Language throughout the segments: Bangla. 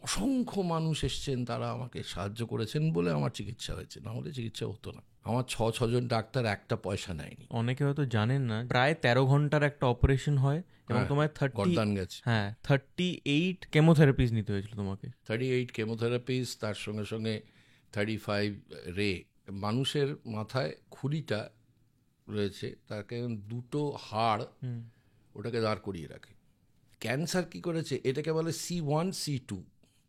অসংখ্য মানুষ এসছেন, তারা আমাকে সাহায্য করেছেন বলে আমার চিকিৎসা হয়েছে, না হলে চিকিৎসা হতো না। আমার ছজন ডাক্তার একটা পয়সা নেয়নি। অনেকে হয়তো জানেন না, প্রায় 13 ঘন্টার একটা অপারেশন হয় এবং তোমার গর্দান গেছে। 38 কেমোথেরাপিস নিতে হয়েছিল তোমাকে। 38 কেমোথেরাপিস, তার সঙ্গে সঙ্গে 35 রে। মানুষের মাথায় খুলিটা রয়েছে, তাকে দুটো হাড় ওটাকে দাঁড় করিয়ে রাখে। ক্যান্সার কি করেছে, এটাকে বলে C1 C2।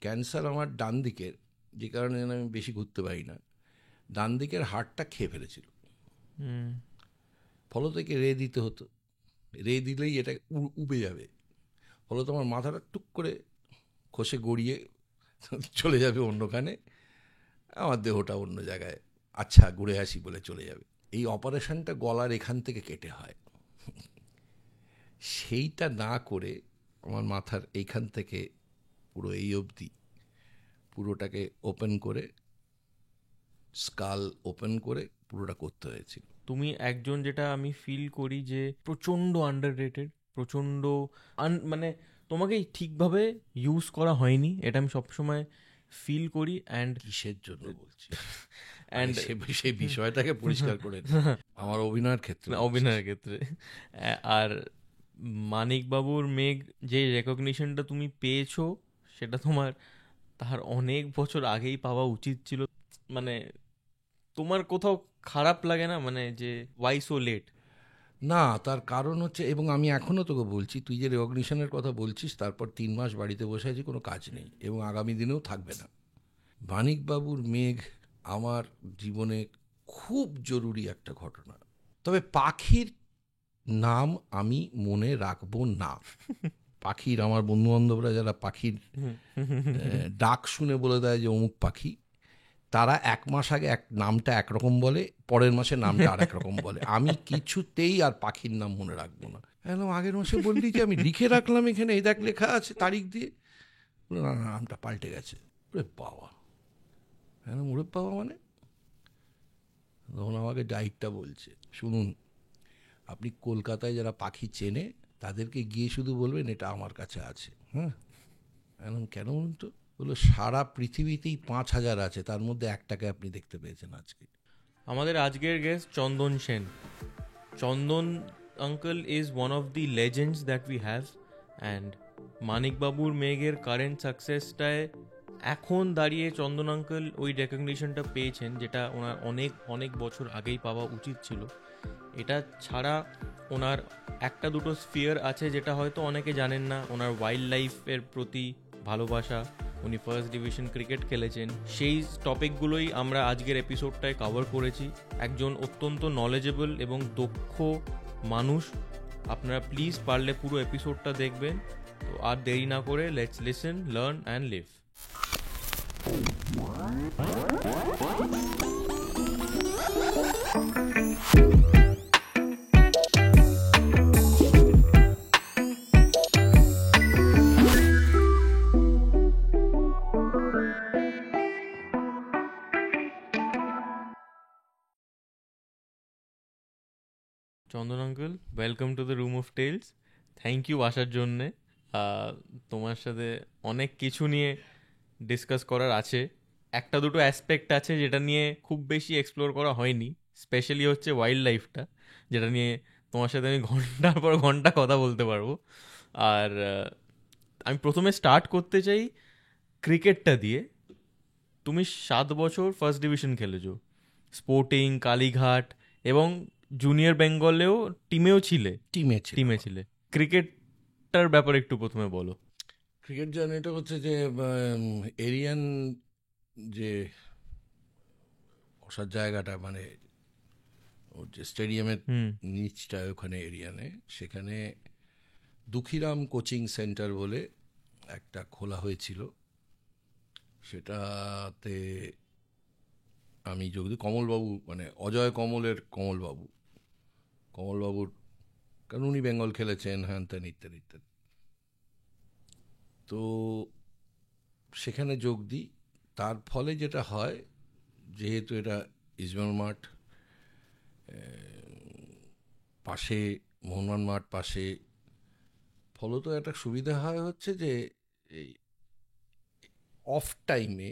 ক্যান্সার আমার ডান দিকের, যে কারণে আমি বেশি ঘুরতে পারি না, ডান দিকের হাড়টা খেয়ে ফেলেছিল। ফলত একে রে দিতে হতো, রে দিলেই এটা উবে যাবে, ফলত আমার মাথাটা টুক করে খসে গড়িয়ে চলে যাবে অন্যখানে, আমার দেহটা অন্য জায়গায় আচ্ছা ঘুরে আসি বলে চলে যাবে। এই অপারেশনটা গলার এখান থেকে কেটে হয়, সেইটা না করে আমার মাথার এইখান থেকে পুরো এই অবধি পুরোটাকে ওপেন করে, স্কাল ওপেন করে পুরোটা করতে হয়েছিল। তুমি একজন, যেটা আমি ফিল করি যে প্রচণ্ড আন্ডাররেটেড, প্রচণ্ড মানে তোমাকে ঠিকভাবে ইউজ করা হয়নি, এটা আমি সবসময় ফিল করি। অ্যান্ড কিসের জন্য বলছি, অ্যান্ড সেই বিষয়টাকে পরিষ্কার করে আমার অভিনয়ের ক্ষেত্রে। আর মানিকবাবুর মেঘ যে রেকগনিশনটা তুমি পেয়েছো, সেটা তোমার তার অনেক বছর আগেই পাওয়া উচিত ছিল। মানে তোমার কোথাও খারাপ লাগে না, মানে যে ওয়াই সো লেট? না, তার কারণ হচ্ছে, এবং আমি এখনও তোকে বলছি, তুই যে রেকগনিশনের কথা বলছিস, তারপর 3 মাস বাড়িতে বসে আছি, কোনো কাজ নেই, এবং আগামী দিনেও থাকবে না। মানিকবাবুর মেঘ আমার জীবনে খুব জরুরি একটা ঘটনা। তবে পাখির নাম আমি মনে রাখবো না। পাখির, আমার বন্ধুবান্ধবরা যারা পাখির ডাক শুনে বলে দেয় যে অমুক পাখি, তারা 1 মাস আগে নামটা একরকম বলে, পরের মাসে নামটা আর একরকম বলে। আমি কিছুতেই আর পাখির নাম মনে রাখবো না। একদম আগের মাসে বললি যে আমি লিখে রাখলাম এখানে, এই দেখ লেখা আছে তারিখ দিয়ে, না না নামটা পাল্টে গেছে। ওরে বাবা, হ্যাঁ ওরে বাবা, মানে তখন আমাকে ডাইটটা বলছে, শুনুন, আপনি কলকাতায় যারা পাখি চেনে তাদেরকে গিয়ে শুধু বলবেন এটা আমার কাছে আছে। হ্যাঁ, এখন কেন বলুন তো? বললো সারা পৃথিবীতেই 5,000 আছে, তার মধ্যে একটাকে আপনি দেখতে পেয়েছেন আজকে। আমাদের আজকের guest Chandan Sen. Chandan uncle is one of the legends that we have, and মানিকবাবুর মেঘের কারেন্ট সাকসেসটায় এখন দাঁড়িয়ে চন্দন আঙ্কেল ওই রেকগনিশনটা পেয়েছেন, যেটা ওনার অনেক অনেক বছর আগেই পাওয়া উচিত ছিল। এটা ছাড়া ওনার একটা দুটো স্ফিয়ার আছে যেটা হয়তো অনেকে জানেন না। ওনার ওয়াইল্ড লাইফের প্রতি ভালোবাসা, উনি ফার্স্ট ডিভিশন ক্রিকেট খেলেছেন, সেই টপিকগুলোই আমরা আজকের এপিসোডটায় কভার করেছি। একজন অত্যন্ত নলেজেবল এবং দক্ষ মানুষ। আপনারা প্লিজ পারলে পুরো এপিসোডটা দেখবেন। তো আর দেরি না করে let's listen, learn and live. Chandan uncle, welcome to the room of tales. Thank you আসার জন্যে। তোমার সাথে অনেক কিছু নিয়ে ডিসকাস করার আছে। একটা দুটো অ্যাসপেক্ট আছে যেটা নিয়ে খুব বেশি এক্সপ্লোর করা হয়নি, স্পেশালি হচ্ছে ওয়াইল্ড লাইফটা, যেটা নিয়ে তোমার সাথে আমি ঘন্টার পর ঘন্টা কথা বলতে পারবো। আর আমি প্রথমে স্টার্ট করতে চাই ক্রিকেটটা দিয়ে। তুমি 7 বছর ফার্স্ট ডিভিশন খেলেছো, স্পোর্টিং, কালীঘাট এবং জুনিয়র বেঙ্গলেও টিমে ছিলে। ক্রিকেটটার ব্যাপারে একটু প্রথমে বলো। ক্রিকেট জার্নিটা হচ্ছে যে এরিয়ান যে বসার জায়গাটা, মানে ওর যে স্টেডিয়ামের নিচটা ওখানে এরিয়ানে, সেখানে দুঃখীরাম কোচিং সেন্টার বলে একটা খোলা হয়েছিল। সেটাতে আমি যোগ দিই। কমলবাবু, মানে অজয় কমলের কমলবাবুর, কারণ উনি বেঙ্গল খেলেছেন, হ্যান ত্যান ইত্যাদি ইত্যাদি। তো সেখানে যোগ দিই। তার ফলে যেটা হয়, যেহেতু এটা ইস্টবেঙ্গল মাঠ পাশে, মোহনবাগান মাঠ পাশে, ফলত একটা সুবিধা হয় হচ্ছে যে এই অফ টাইমে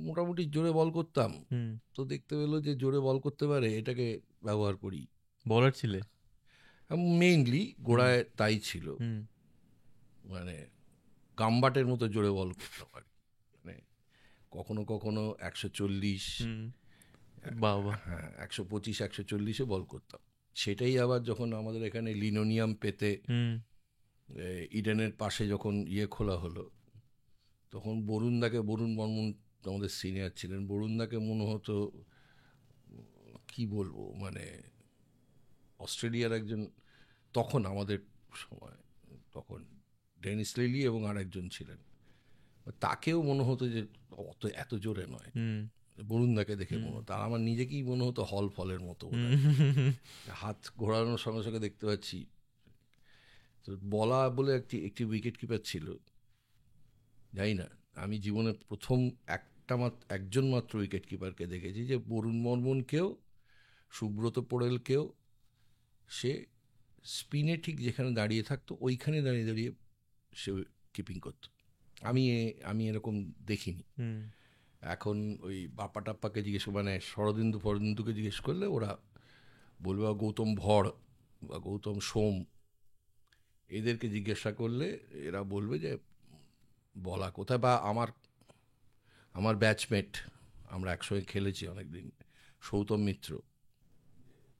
মোটামুটি জোরে বল করতাম, হুম, তো দেখতে পেলো যে জোরে বল করতে পারে, এটাকে ব্যবহার করি। বলার ছিলে? মেইনলি গোড়ায় তাই ছিল, হুম, মানে গাম্বাটের মতো জোরে বল করতাম আর কি। মানে কখনো কখনো 140, হুম, বাবা, হ্যাঁ 125, 140-এ বল করতাম। সেটাই আবার যখন আমাদের এখানে লিনোনিয়াম পেতে হুম, ইডেনের পাশে যখন খোলা হলো, তখন বরুণ বর্মন আমাদের সিনিয়র ছিলেন, বরুণদাকে মনে হতো কি বলবো, মানে অস্ট্রেলিয়ার একজন, তখন আমাদের সময়, তখন ডেনিস লিলি এবং আর একজন ছিলেন, তাকেও মনে হতো যে এত জোরে নয়, হুম, বরুণদাকে দেখে মনে হতো। আর আমার নিজেকেই মনে হতো হল ফলের মতো বোধহয়। হুম, হাত ঘোরানোর সঙ্গে সঙ্গে দেখতে পাচ্ছি। তো বলা বলে একটি উইকেট কিপার ছিল, জানি না, আমি জীবনে প্রথম একজন মাত্র উইকেট কিপারকে দেখেছি যে বরুণ বর্মনকেও, সুব্রত পোড়েলকেও, সে স্পিনে ঠিক যেখানে দাঁড়িয়ে থাকতো ওইখানে দাঁড়িয়ে দাঁড়িয়ে সে কিপিং করতো। আমি এরকম দেখিনি। হুম, এখন ওই বাপ্পা টাপ্পাকে জিজ্ঞেস, মানে ফরদিন্দুকে জিজ্ঞেস করলে ওরা বলবে, বা গৌতম ভড় বা গৌতম সোম, এদেরকে জিজ্ঞাসা করলে এরা বলবে যে বলা কোথায়। বা আমার ব্যাচমেট, আমরা একসঙ্গে খেলেছি অনেকদিন, সৌতম মিত্র।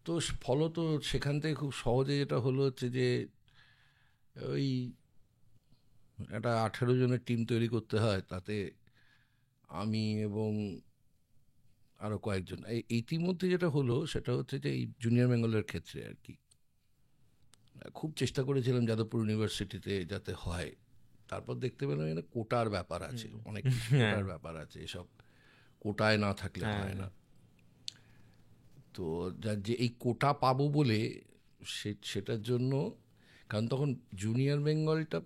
তো ফলত সেখান থেকে খুব সহজে যেটা হলো হচ্ছে যে ওই একটা 18 জনের টিম তৈরি করতে হয়, তাতে আমি এবং আরও কয়েকজন, ইতিমধ্যে যেটা হলো সেটা হচ্ছে যে এই জুনিয়র বেঙ্গলের ক্ষেত্রে আর কি, খুব চেষ্টা করেছিলাম যাদবপুর ইউনিভার্সিটিতে যাতে হয়। তারপর দেখতে পেলাম এখানে কোটার ব্যাপার আছে, অনেক কিছু হ্যাঁ, কোটার ব্যাপার আছে, এসব কোটায় না থাকলে হ্যাঁ, হয় না। তো যার যে এই কোটা পাবো বলে সেটার জন্য, কারণ তখন জুনিয়র বেঙ্গলটা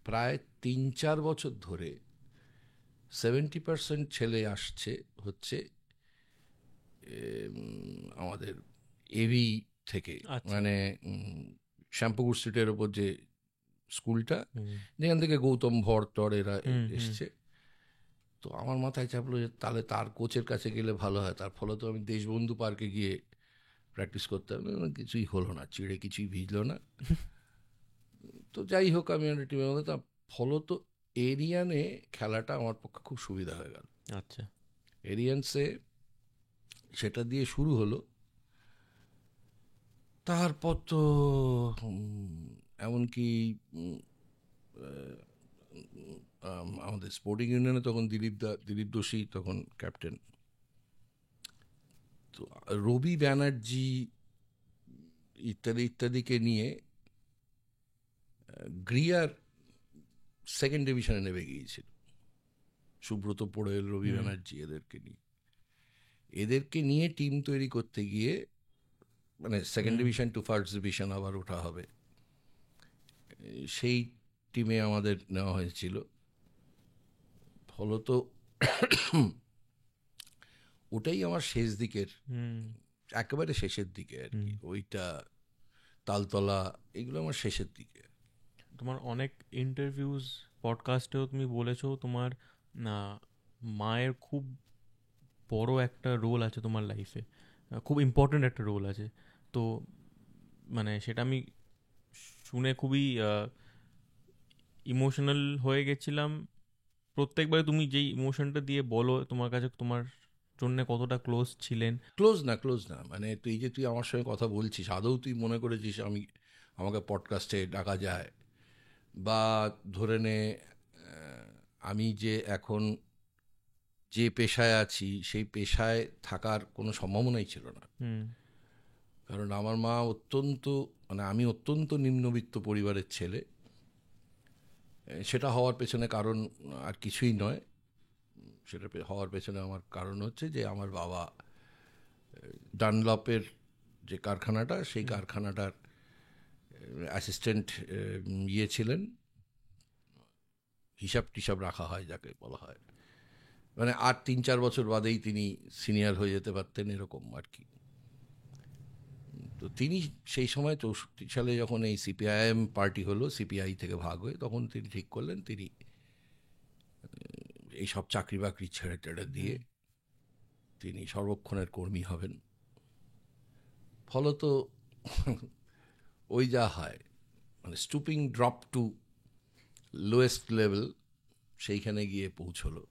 প্রায় 3-4 বছর ধরে 70% ছেলে আসছে হচ্ছে আমাদের এবি থেকে, আচ্ছা, মানে শ্যামপুকুর স্ট্রিটের ওপর যে স্কুলটা, হুম, যেখান থেকে গৌতম ভড় এরা হুম, হুম, এসছে। তো আমার মাথায় চাপলো যে তাহলে তার কোচের কাছে গেলে ভালো হয়। তার ফলে তো আমি দেশবন্ধু পার্কে গিয়ে প্র্যাকটিস করতে হবে, কিছুই হলো না, চিড়ে কিছুই ভিজলো না। তো যাই হোক, আমি একটা টিমের মধ্যে, তা ফলত এরিয়ানে খেলাটা আমার পক্ষে খুব সুবিধা হয়ে গেল। আচ্ছা, এরিয়ান্সে সেটা দিয়ে শুরু হলো। তারপর তো এমনকি আমাদের স্পোর্টিং ইউনিয়নে তখন দিলীপ দোষী তখন ক্যাপ্টেন। তো রবি ব্যানার্জি ইত্যাদি ইত্যাদিকে নিয়ে গ্রিয়ার সেকেন্ড ডিভিশনে নেমে গিয়েছিল, সুব্রত পোড়েল, রবি হুম, ব্যানার্জি এদেরকে নিয়ে টিম তৈরি করতে গিয়ে, মানে সেকেন্ড হুম, ডিভিশন টু ফার্স্ট ডিভিশন আবার ওঠা হবে, সেই টিমে আমাদের নেওয়া হয়েছিল। ফলত ওটাই আমার শেষ দিকের, হুম, একেবারে শেষের দিকে আর হুম। কি, ওইটা তালতলা, এগুলো আমার শেষের দিকে। তোমার অনেক ইন্টারভিউজ, পডকাস্টেও তুমি বলেছো তোমার না, মায়ের খুব বড় একটা রোল আছে তোমার লাইফে, খুব ইম্পর্ট্যান্ট একটা রোল আছে। তো মানে সেটা আমি শুনে খুবই ইমোশনাল হয়ে গেছিলাম। প্রত্যেকবার তুমি যেই ইমোশনটা দিয়ে বলো তোমার কাছে তোমার জন্য কতটা ক্লোজ ছিলেন। ক্লোজ না, মানে তুই আমার সঙ্গে কথা বলছিস, আদৌ তুই মনে করেছিস আমাকে পডকাস্টে ডাকা যায়? বা ধরে নে আমি যে এখন যে পেশায় আছি সেই পেশায় থাকার কোনো সম্ভাবনাই ছিল না। হুম, কারণ আমার মা মানে আমি অত্যন্ত নিম্নবিত্ত পরিবারের ছেলে। সেটা হওয়ার পেছনে কারণ আর কিছুই নয়, সেটা হওয়ার পেছনে আমার কারণ হচ্ছে যে আমার বাবা ডানলপের যে কারখানাটা, সেই হুম, কারখানাটার অ্যাসিস্ট্যান্ট ছিলেন, হিসাব টিসাব রাখা হয় যাকে বলা হয়, মানে আর 3-4 বছর বাদেই তিনি সিনিয়র হয়ে যেতে পারতেন, এরকম আর কি। তো তিনি সেই সময় 64 সালে যখন এই সিপিআইএম পার্টি হলো, সিপিআই থেকে ভাগ হয়ে, তখন তিনি ঠিক করলেন তিনি এইসব চাকরি বাকরি ছেড়ে টেড়ে দিয়ে তিনি সর্বক্ষণের কর্মী হবেন। ফলত ওই যা হয়, মানে stooping drop to lowest level, সেইখানে গিয়ে পৌঁছলো।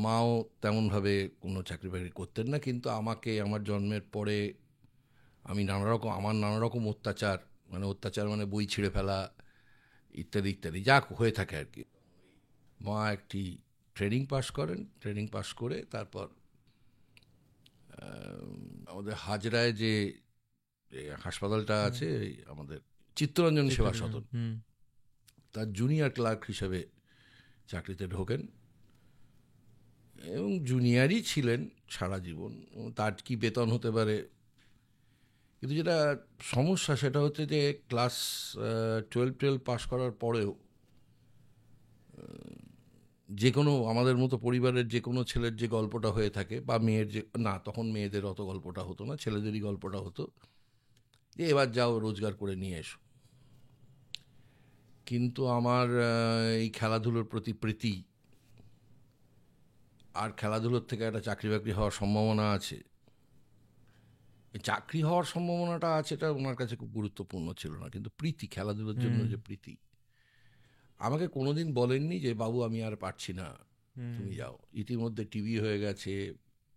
মাও তেমনভাবে কোনো চাকরি বাকরি করতেন না, কিন্তু আমাকে আমার জন্মের পরে আমি নানা রকম অত্যাচার মানে বই ছিঁড়ে ফেলা ইত্যাদি ইত্যাদি যা হয়ে থাকে আর কি। মা একটি ট্রেনিং পাস করে তারপর আমাদের হাজরায় যে হাসপাতালটা আছে, আমাদের চিত্তরঞ্জন সেবা সদন, তার জুনিয়র ক্লার্ক হিসেবে চাকরিতে ঢোকেন এবং জুনিয়রই ছিলেন সারা জীবন। তার কি বেতন হতে পারে, কিন্তু যেটা সমস্যা সেটা হচ্ছে যে ক্লাস 12 পাস করার পরেও যে কোনো আমাদের মতো পরিবারের যে কোনো ছেলের যে গল্পটা হয়ে থাকে, বা মেয়ের যে, না তখন মেয়েদের অত গল্পটা হতো না, ছেলেদেরই গল্পটা হতো যে এবার যাও রোজগার করে নিয়ে এসো। কিন্তু আমার এই খেলাধুলোর প্রতি প্রীতি, আর খেলাধুলোর থেকে একটা চাকরি বাকরি হওয়ার সম্ভাবনা আছে, চাকরি হওয়ার সম্ভাবনাটা আছে, এটা ওনার কাছে খুব গুরুত্বপূর্ণ ছিল না, কিন্তু প্রীতি, খেলাধুলোর জন্য যে প্রীতি। আমাকে কোনোদিন বলেননি যে বাবু আমি আর পারছি না, তুমি যাও। ইতিমধ্যে টিভি হয়ে গেছে,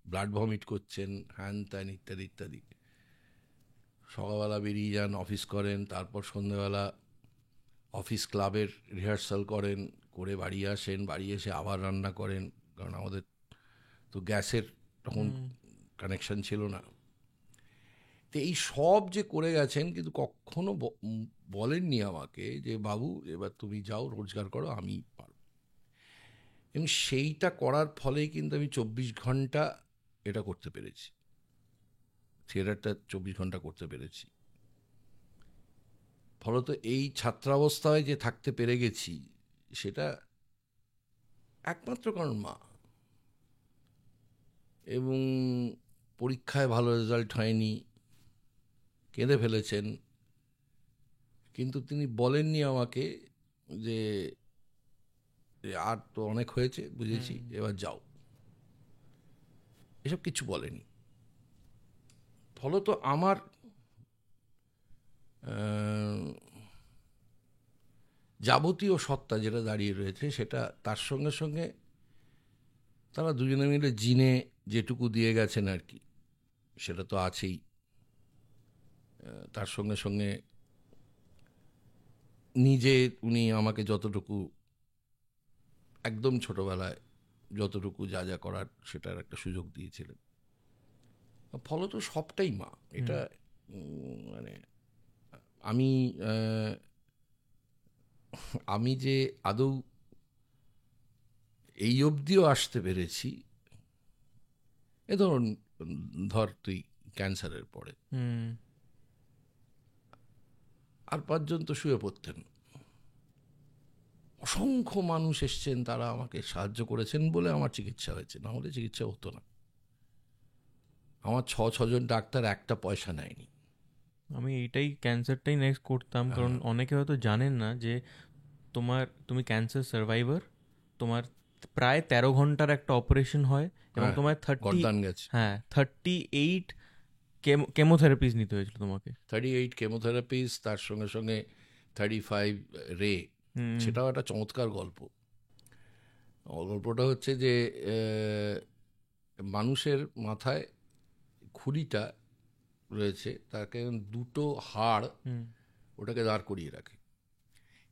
ব্লাড ভমিট করছেন, হ্যান ত্যান ইত্যাদি ইত্যাদি। সকালবেলা বেরিয়ে যান, অফিস করেন, তারপর সন্ধ্যেবেলা অফিস ক্লাবের রিহার্সাল করেন, করে বাড়ি আসেন, বাড়ি এসে আবার রান্না করেন, কারণ আমাদের তো গ্যাসের তখন কানেকশন ছিল না। তো এই সব যে করে গেছেন, কিন্তু কখনো বলেননি আমাকে যে বাবু এবার তুমি যাও রোজগার করো, আমি পারব। এবং সেইটা করার ফলেই কিন্তু আমি 24 ঘন্টা এটা করতে পেরেছি, থিয়েটারটা 24 ঘন্টা করতে পেরেছি। ফলত এই ছাত্রাবস্থায় যে থাকতে পেরে গেছি, সেটা একমাত্র কারণ মা। এবং পরীক্ষায় ভালো রেজাল্ট হয়নি, কেঁদে ফেলেছেন, কিন্তু তিনি বলেননি আমাকে যে আর তো অনেক হয়েছে, বুঝেছি, এবার যাও, এসব কিছু বলেনি। ফলত আমার যাবতীয় সত্তা যেটা দাঁড়িয়ে রয়েছে, সেটা তার সঙ্গে সঙ্গে তারা দুজনে মিলে জিনে যেটুকু দিয়ে গেছেন আর কি, সেটা তো আছেই। তার সঙ্গে সঙ্গে নিজে উনি আমাকে যতটুকু একদম ছোটবেলায় যতটুকু যা যা করার সেটার একটা সুযোগ দিয়েছিলেন। ফলত সবটাই মা। এটা মানে আমি যে আদৌ এই অবধিও আসতে পেরেছি, ধর তুই ক্যান্সারের পরে আর 5 জন তো শুয়ে পড়তেন, অসংখ্য মানুষ এসছেন, তারা আমাকে সাহায্য করেছেন বলে আমার চিকিৎসা হয়েছে, না হলে চিকিৎসা হতো না। আমার 6 জন ডাক্তার একটা পয়সা নেয়নি। আমি এইটাই ক্যান্সারটাই নেক্সট করতাম, কারণ অনেকে হয়তো জানেন না যে তুমি ক্যান্সার সার্ভাইভার, তোমার প্রায় 13 ঘন্টার একটা অপারেশন হয় এবং তোমার 38 কেমোথেরাপিস নিতে হয়েছিল তোমাকে। 38 কেমোথেরাপিস, তার সঙ্গে সঙ্গে 35 রে। সেটাও একটা চমৎকার গল্প। গল্পটা হচ্ছে যে মানুষের মাথায় খুলিটা রয়েছে, তাকে দুটো হাড় ওটাকে দাঁড় করিয়ে রাখে।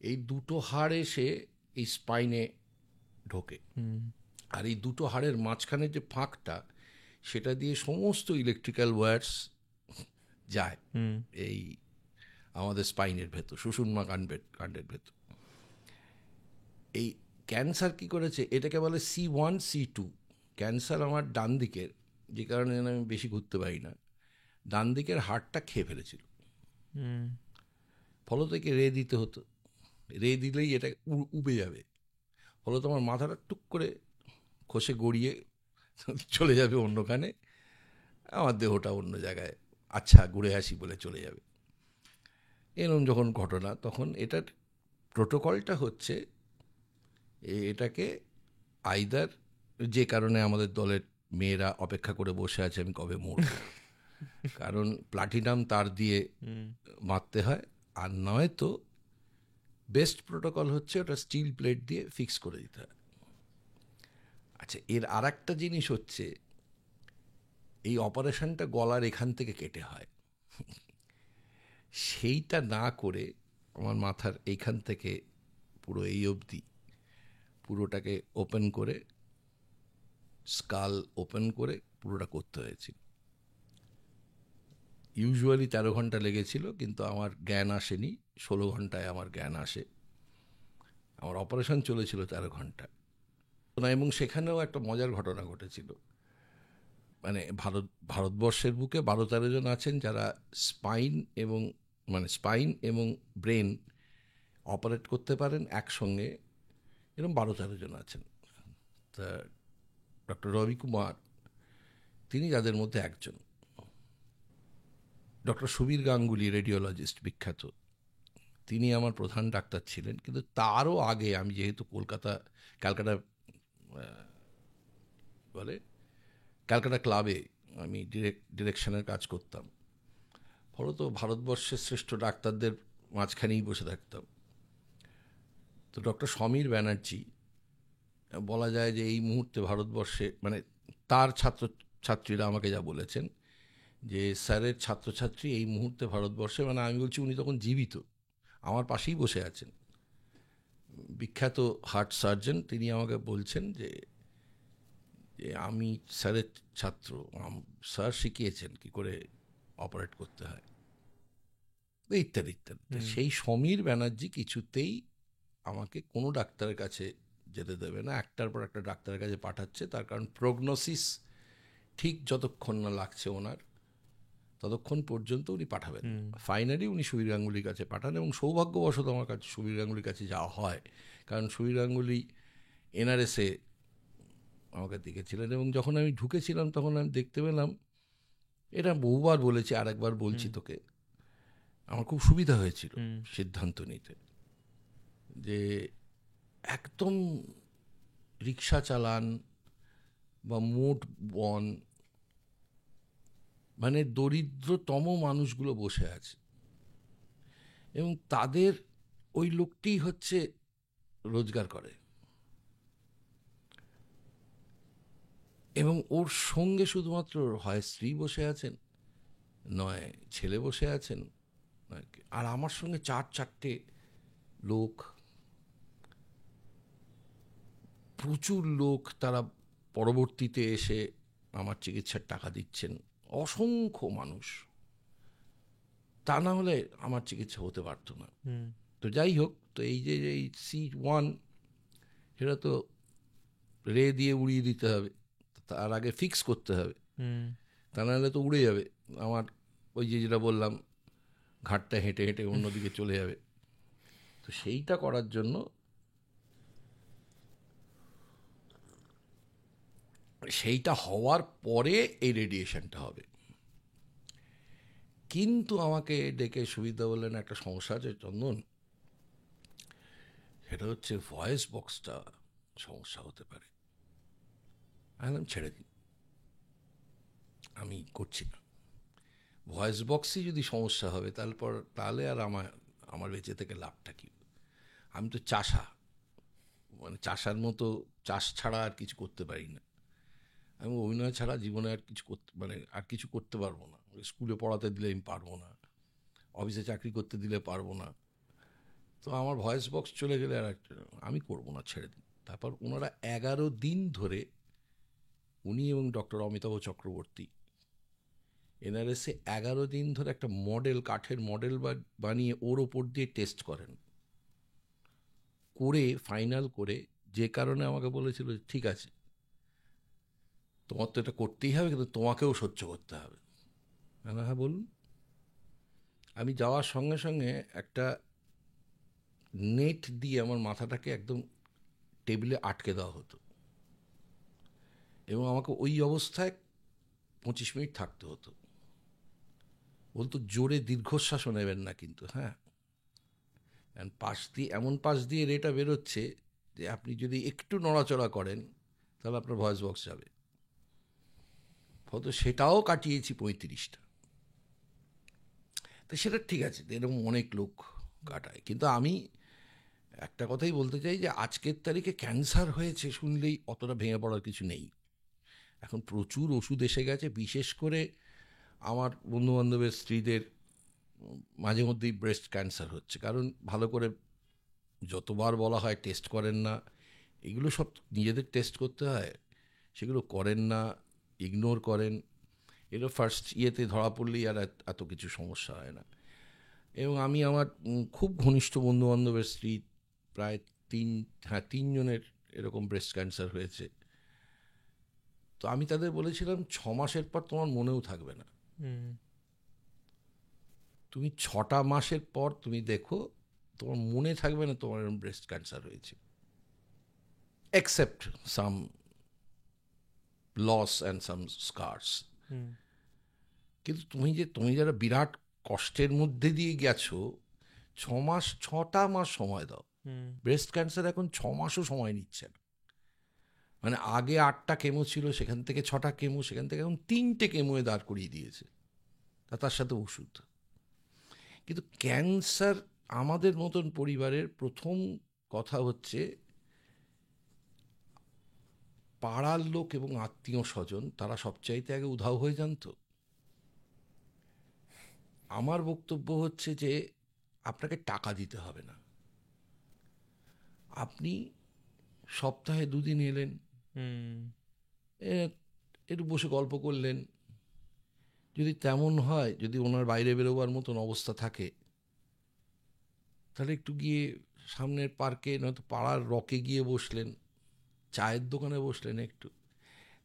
এই দুটো হাড় এসে এই স্পাইনে ঢোকে, আর এই দুটো হাড়ের মাঝখানে যে ফাঁকটা, সেটা দিয়ে সমস্ত ইলেকট্রিক্যাল ওয়্যারস যায় এই আমাদের স্পাইনের ভেতর, সুষুম্না কাণ্ডের ভেতর। এই ক্যান্সার কি করেছে, এটাকে বলে C1 C2 ক্যান্সার। আমার ডান দিকের, যে কারণে আমি বেশি ঘুরতে পারি না, ডান দিকের হাড়টা খেয়ে ফেলেছিল। ফলত একে রে দিতে হতো, রে দিলেই এটা উবে যাবে। ফলত আমার মাথাটা টুক করে খসে গড়িয়ে চলে যাবে অন্যখানে, আমার দেহটা অন্য জায়গায় আচ্ছা ঘুরে আসি বলে চলে যাবে। এরকম যখন ঘটনা, তখন এটার প্রোটোকলটা হচ্ছে এটাকে আইদার, যে কারণে আমাদের দলের মেয়েরা অপেক্ষা করে বসে আছে আমি কবে মরব, কারণ প্লাটিনাম তার দিয়ে মারতে হয়, আর নয়তো বেস্ট প্রোটোকল হচ্ছে ওটা স্টিল প্লেট দিয়ে ফিক্স করে দিতে হয়। আচ্ছা, এর আর একটা জিনিস হচ্ছে, এই অপারেশনটা গলার এখান থেকে কেটে হয়, সেইটা না করে আমার মাথার এইখান থেকে পুরো এই অবধি পুরোটাকে ওপেন করে, স্কাল ওপেন করে পুরোটা করতে হয়েছিল। ইউজুয়ালি 13 ঘন্টা লেগেছিল, কিন্তু আমার জ্ঞান আসেনি, 16 ঘন্টায় আমার জ্ঞান আসে। আমার অপারেশন চলেছিল 13 ঘন্টা না, এবং সেখানেও একটা মজার ঘটনা ঘটেছিল। মানে ভারতবর্ষের বুকে 12-13 জন আছেন যারা স্পাইন এবং ব্রেন অপারেট করতে পারেন একসঙ্গে, এরকম 12-13 জন আছেন। তা ডক্টর রবি কুমার তিনি যাদের মধ্যে একজন। ডক্টর সুবীর গাঙ্গুলি, রেডিওলজিস্ট বিখ্যাত, তিনি আমার প্রধান ডাক্তার ছিলেন, কিন্তু তারও আগে আমি যেহেতু ক্যালকাটা ক্লাবে আমি ডিরেকশনের কাজ করতাম, ফলত ভারতবর্ষের শ্রেষ্ঠ ডাক্তারদের মাঝখানেই বসে থাকতাম। তো ডক্টর সমীর ব্যানার্জি বলা যায় যে এই মুহূর্তে ভারতবর্ষে, মানে তার ছাত্রছাত্রীরা আমাকে যা বলেছেন যে স্যারের ছাত্রছাত্রী এই মুহূর্তে ভারতবর্ষে, মানে আমি বলছি উনি তখন জীবিত, আমার পাশেই বসে আছেন, বিখ্যাত হার্ট সার্জন, তিনি আমাকে বলছেন যে আমি স্যারের ছাত্র, স্যার শিখিয়েছেন কি করে অপারেট করতে হয়, ইত্যাদি ইত্যাদি। সেই সমীর ব্যানার্জি কিছুতেই আমাকে কোনো ডাক্তারের কাছে যেতে দেবে না, একটার পর একটা ডাক্তারের কাছে পাঠাচ্ছে, তার কারণ প্রগনোসিস ঠিক যতক্ষণ না লাগছে ওনার, ততক্ষণ পর্যন্ত উনি পাঠাবেন। ফাইনালি উনি সুবীর গাঙ্গুলির কাছে পাঠান, এবং সৌভাগ্যবশত আমার কাছে সুবীর গাঙ্গুলির কাছে যাওয়া হয়, কারণ সুবীর গাঙ্গুলি এনআরএসে আমাকে দেখেছিলেন, এবং যখন আমি ঢুকেছিলাম তখন আমি দেখতে পেলাম, এটা বহুবার বলেছি, আর একবার বলছি তোকে, আমার খুব সুবিধা হয়েছিল সিদ্ধান্ত নিতে, যে একদম রিক্সা চালান বা মোট বন, মানে দরিদ্রতম মানুষগুলো বসে আছে, এবং তাদের ওই লোকটি হচ্ছে রোজগার করে, এবং ওর সঙ্গে শুধুমাত্র হয় স্ত্রী বসে আছেন, নয় ছেলে বসে আছেন, আর আমার সঙ্গে 4-4টে লোক, প্রচুর লোক, তারা পরবর্তীতে এসে আমার চিকিৎসার টাকা দিচ্ছেন, অসংখ্য মানুষ, তা না হলে আমার চিকিৎসা হতে পারতো না। তো যাই হোক, তো এই যে এই C1 সেটা তো রে দিয়ে উড়িয়ে দিতে হবে, তার আগে ফিক্স করতে হবে, তা নাহলে তো উড়ে যাবে আমার, ওই যেটা বললাম, ঘাটটা হেঁটে হেঁটে অন্যদিকে চলে যাবে। তো সেইটা করার জন্য সেইটা হওয়ার পরে এই রেডিয়েশনটা হবে। কিন্তু আমাকে ডেকে সুবিধা বললেন একটা সমস্যা আছে চন্দন, সেটা হচ্ছে ভয়েস বক্সটা সমস্যা হতে পারে। আমি ছেড়ে দিন, আমি করছি না, ভয়েস বক্সই যদি সমস্যা হবে তাহলে আর আমার বেঁচে থেকে লাভটা কি? আমি তো চাষা, মানে চাষার মতো চাষ ছাড়া আর কিছু করতে পারি না, আমি অভিনয় ছাড়া জীবনে আর কিছু করতে পারবো না, স্কুলে পড়াতে দিলে আমি পারবো না, অফিসে চাকরি করতে দিলে পারবো না, তো আমার ভয়েস বক্স চলে গেলে আর আমি করবো না, ছেড়ে দিন। তারপর ওনারা 11 দিন ধরে, উনি এবং ডক্টর অমিতাভ চক্রবর্তী এনআরএসে 11 দিন ধরে একটা কাঠের মডেল বানিয়ে ওর ওপর দিয়ে টেস্ট করেন, করে ফাইনাল করে, যে কারণে আমাকে বলেছিল ঠিক আছে তোমার তো এটা করতেই হবে, কিন্তু তোমাকেও সহ্য করতে হবে। হ্যাঁ বলুন। আমি যাওয়ার সঙ্গে সঙ্গে একটা নেট দিয়ে আমার মাথাটাকে একদম টেবিলে আটকে দেওয়া হতো, এবং আমাকে ওই অবস্থায় 25 মিনিট থাকতে হতো। বলতো জোরে দীর্ঘশ্বাসও নেবেন না কিন্তু, হ্যাঁ, পাশ দিয়ে রেটা বেরোচ্ছে, যে আপনি যদি একটু নড়াচড়া করেন তাহলে আপনার ভয়েস বক্স যাবে। হয়তো সেটাও কাটিয়েছি 35টা। তো সেটা ঠিক আছে, এরকম অনেক লোক কাটায়। কিন্তু আমি একটা কথাই বলতে চাই যে আজকের তারিখে ক্যান্সার হয়েছে শুনলেই অতটা ভেঙে পড়ার কিছু নেই। এখন প্রচুর ওষুধ এসে গেছে, বিশেষ করে আমার বন্ধুবান্ধবের স্ত্রীদের মাঝে মধ্যেই ব্রেস্ট ক্যান্সার হচ্ছে, কারণ ভালো করে যতবার বলা হয় টেস্ট করেন না, এগুলো সব নিজেদের টেস্ট করতে হয়, সেগুলো করেন না, ইগনোর করেন। এগুলো ফার্স্ট ইয়েতে ধরা পড়লেই আর এত কিছু সমস্যা হয় না। এবং আমি আমার খুব ঘনিষ্ঠ বন্ধুবান্ধবের স্ত্রী প্রায় 3জনের এরকম ব্রেস্ট ক্যান্সার হয়েছে। তো আমি তাদের বলেছিলাম 6 মাসের পর তোমার মনেও থাকবে না, তুমি 6টা মাসের পর তুমি দেখো তোমার মনে থাকবে না তোমার এরকম ব্রেস্ট ক্যান্সার হয়েছে, except some loss and some scars. কিন্তু তুমি যারা বিরাট কষ্টের মধ্যে দিয়ে গেছো, 6টা মাস সময় দাও। ব্রেস্ট ক্যান্সার এখন 6 মাসও সময় নিচ্ছে না। মানে আগে 8টা কেমো ছিল, সেখান থেকে 6টা কেমো, সেখান থেকে এখন 3টে কেমোয় দাঁড় করিয়ে দিয়েছে, তার সাথে ওষুধ। কিন্তু ক্যান্সার আমাদের মতন পরিবারের প্রথম কথা হচ্ছে পাড়ার লোক এবং আত্মীয় স্বজন তারা সবচাইতে আগে উধাও হয়ে যান। তো আমার বক্তব্য হচ্ছে যে আপনাকে টাকা দিতে হবে না, আপনি সপ্তাহে 2 দিন এলেন, একটু বসে গল্প করলেন, যদি তেমন হয়, যদি ওনার বাইরে বেরোবার মতন অবস্থা থাকে, তাহলে একটু গিয়ে সামনের পার্কে নয়তো পাড়ার রকে গিয়ে বসলেন, চায়ের দোকানে বসলেন, একটু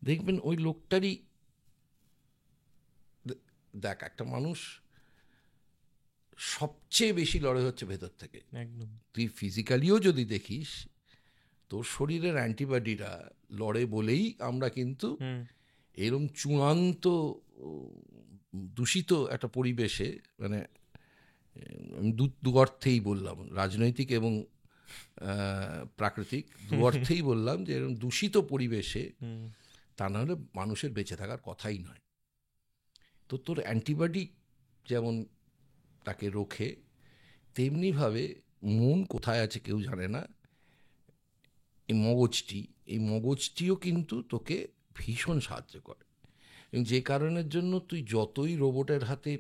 দেখবেন ওই লোকটারই। দেখ, একটা মানুষ সবচেয়ে বেশি লড়াই হচ্ছে ভেতর থেকে। একদম। তুই ফিজিক্যালিও যদি দেখিস, তোর শরীরের অ্যান্টিবডিরা লড়ে বলেই আমরা কিন্তু এরম চূড়ান্ত দূষিত একটা পরিবেশে, মানে আমি দু অর্থেই বললাম, রাজনৈতিক এবং প্রাকৃতিক দু অর্থেই বললাম, যে এরকম দূষিত পরিবেশে তা নাহলে মানুষের বেঁচে থাকার কথাই নয়। তো তোর অ্যান্টিবডি যেমন তাকে রোখে, তেমনিভাবে মন কোথায় আছে কেউ জানে না, এই মগজটিও কিন্তু তোকে ভীষণ সাহায্য করে। এবং যে কারণের জন্য তুই যতই রোবটের হাতে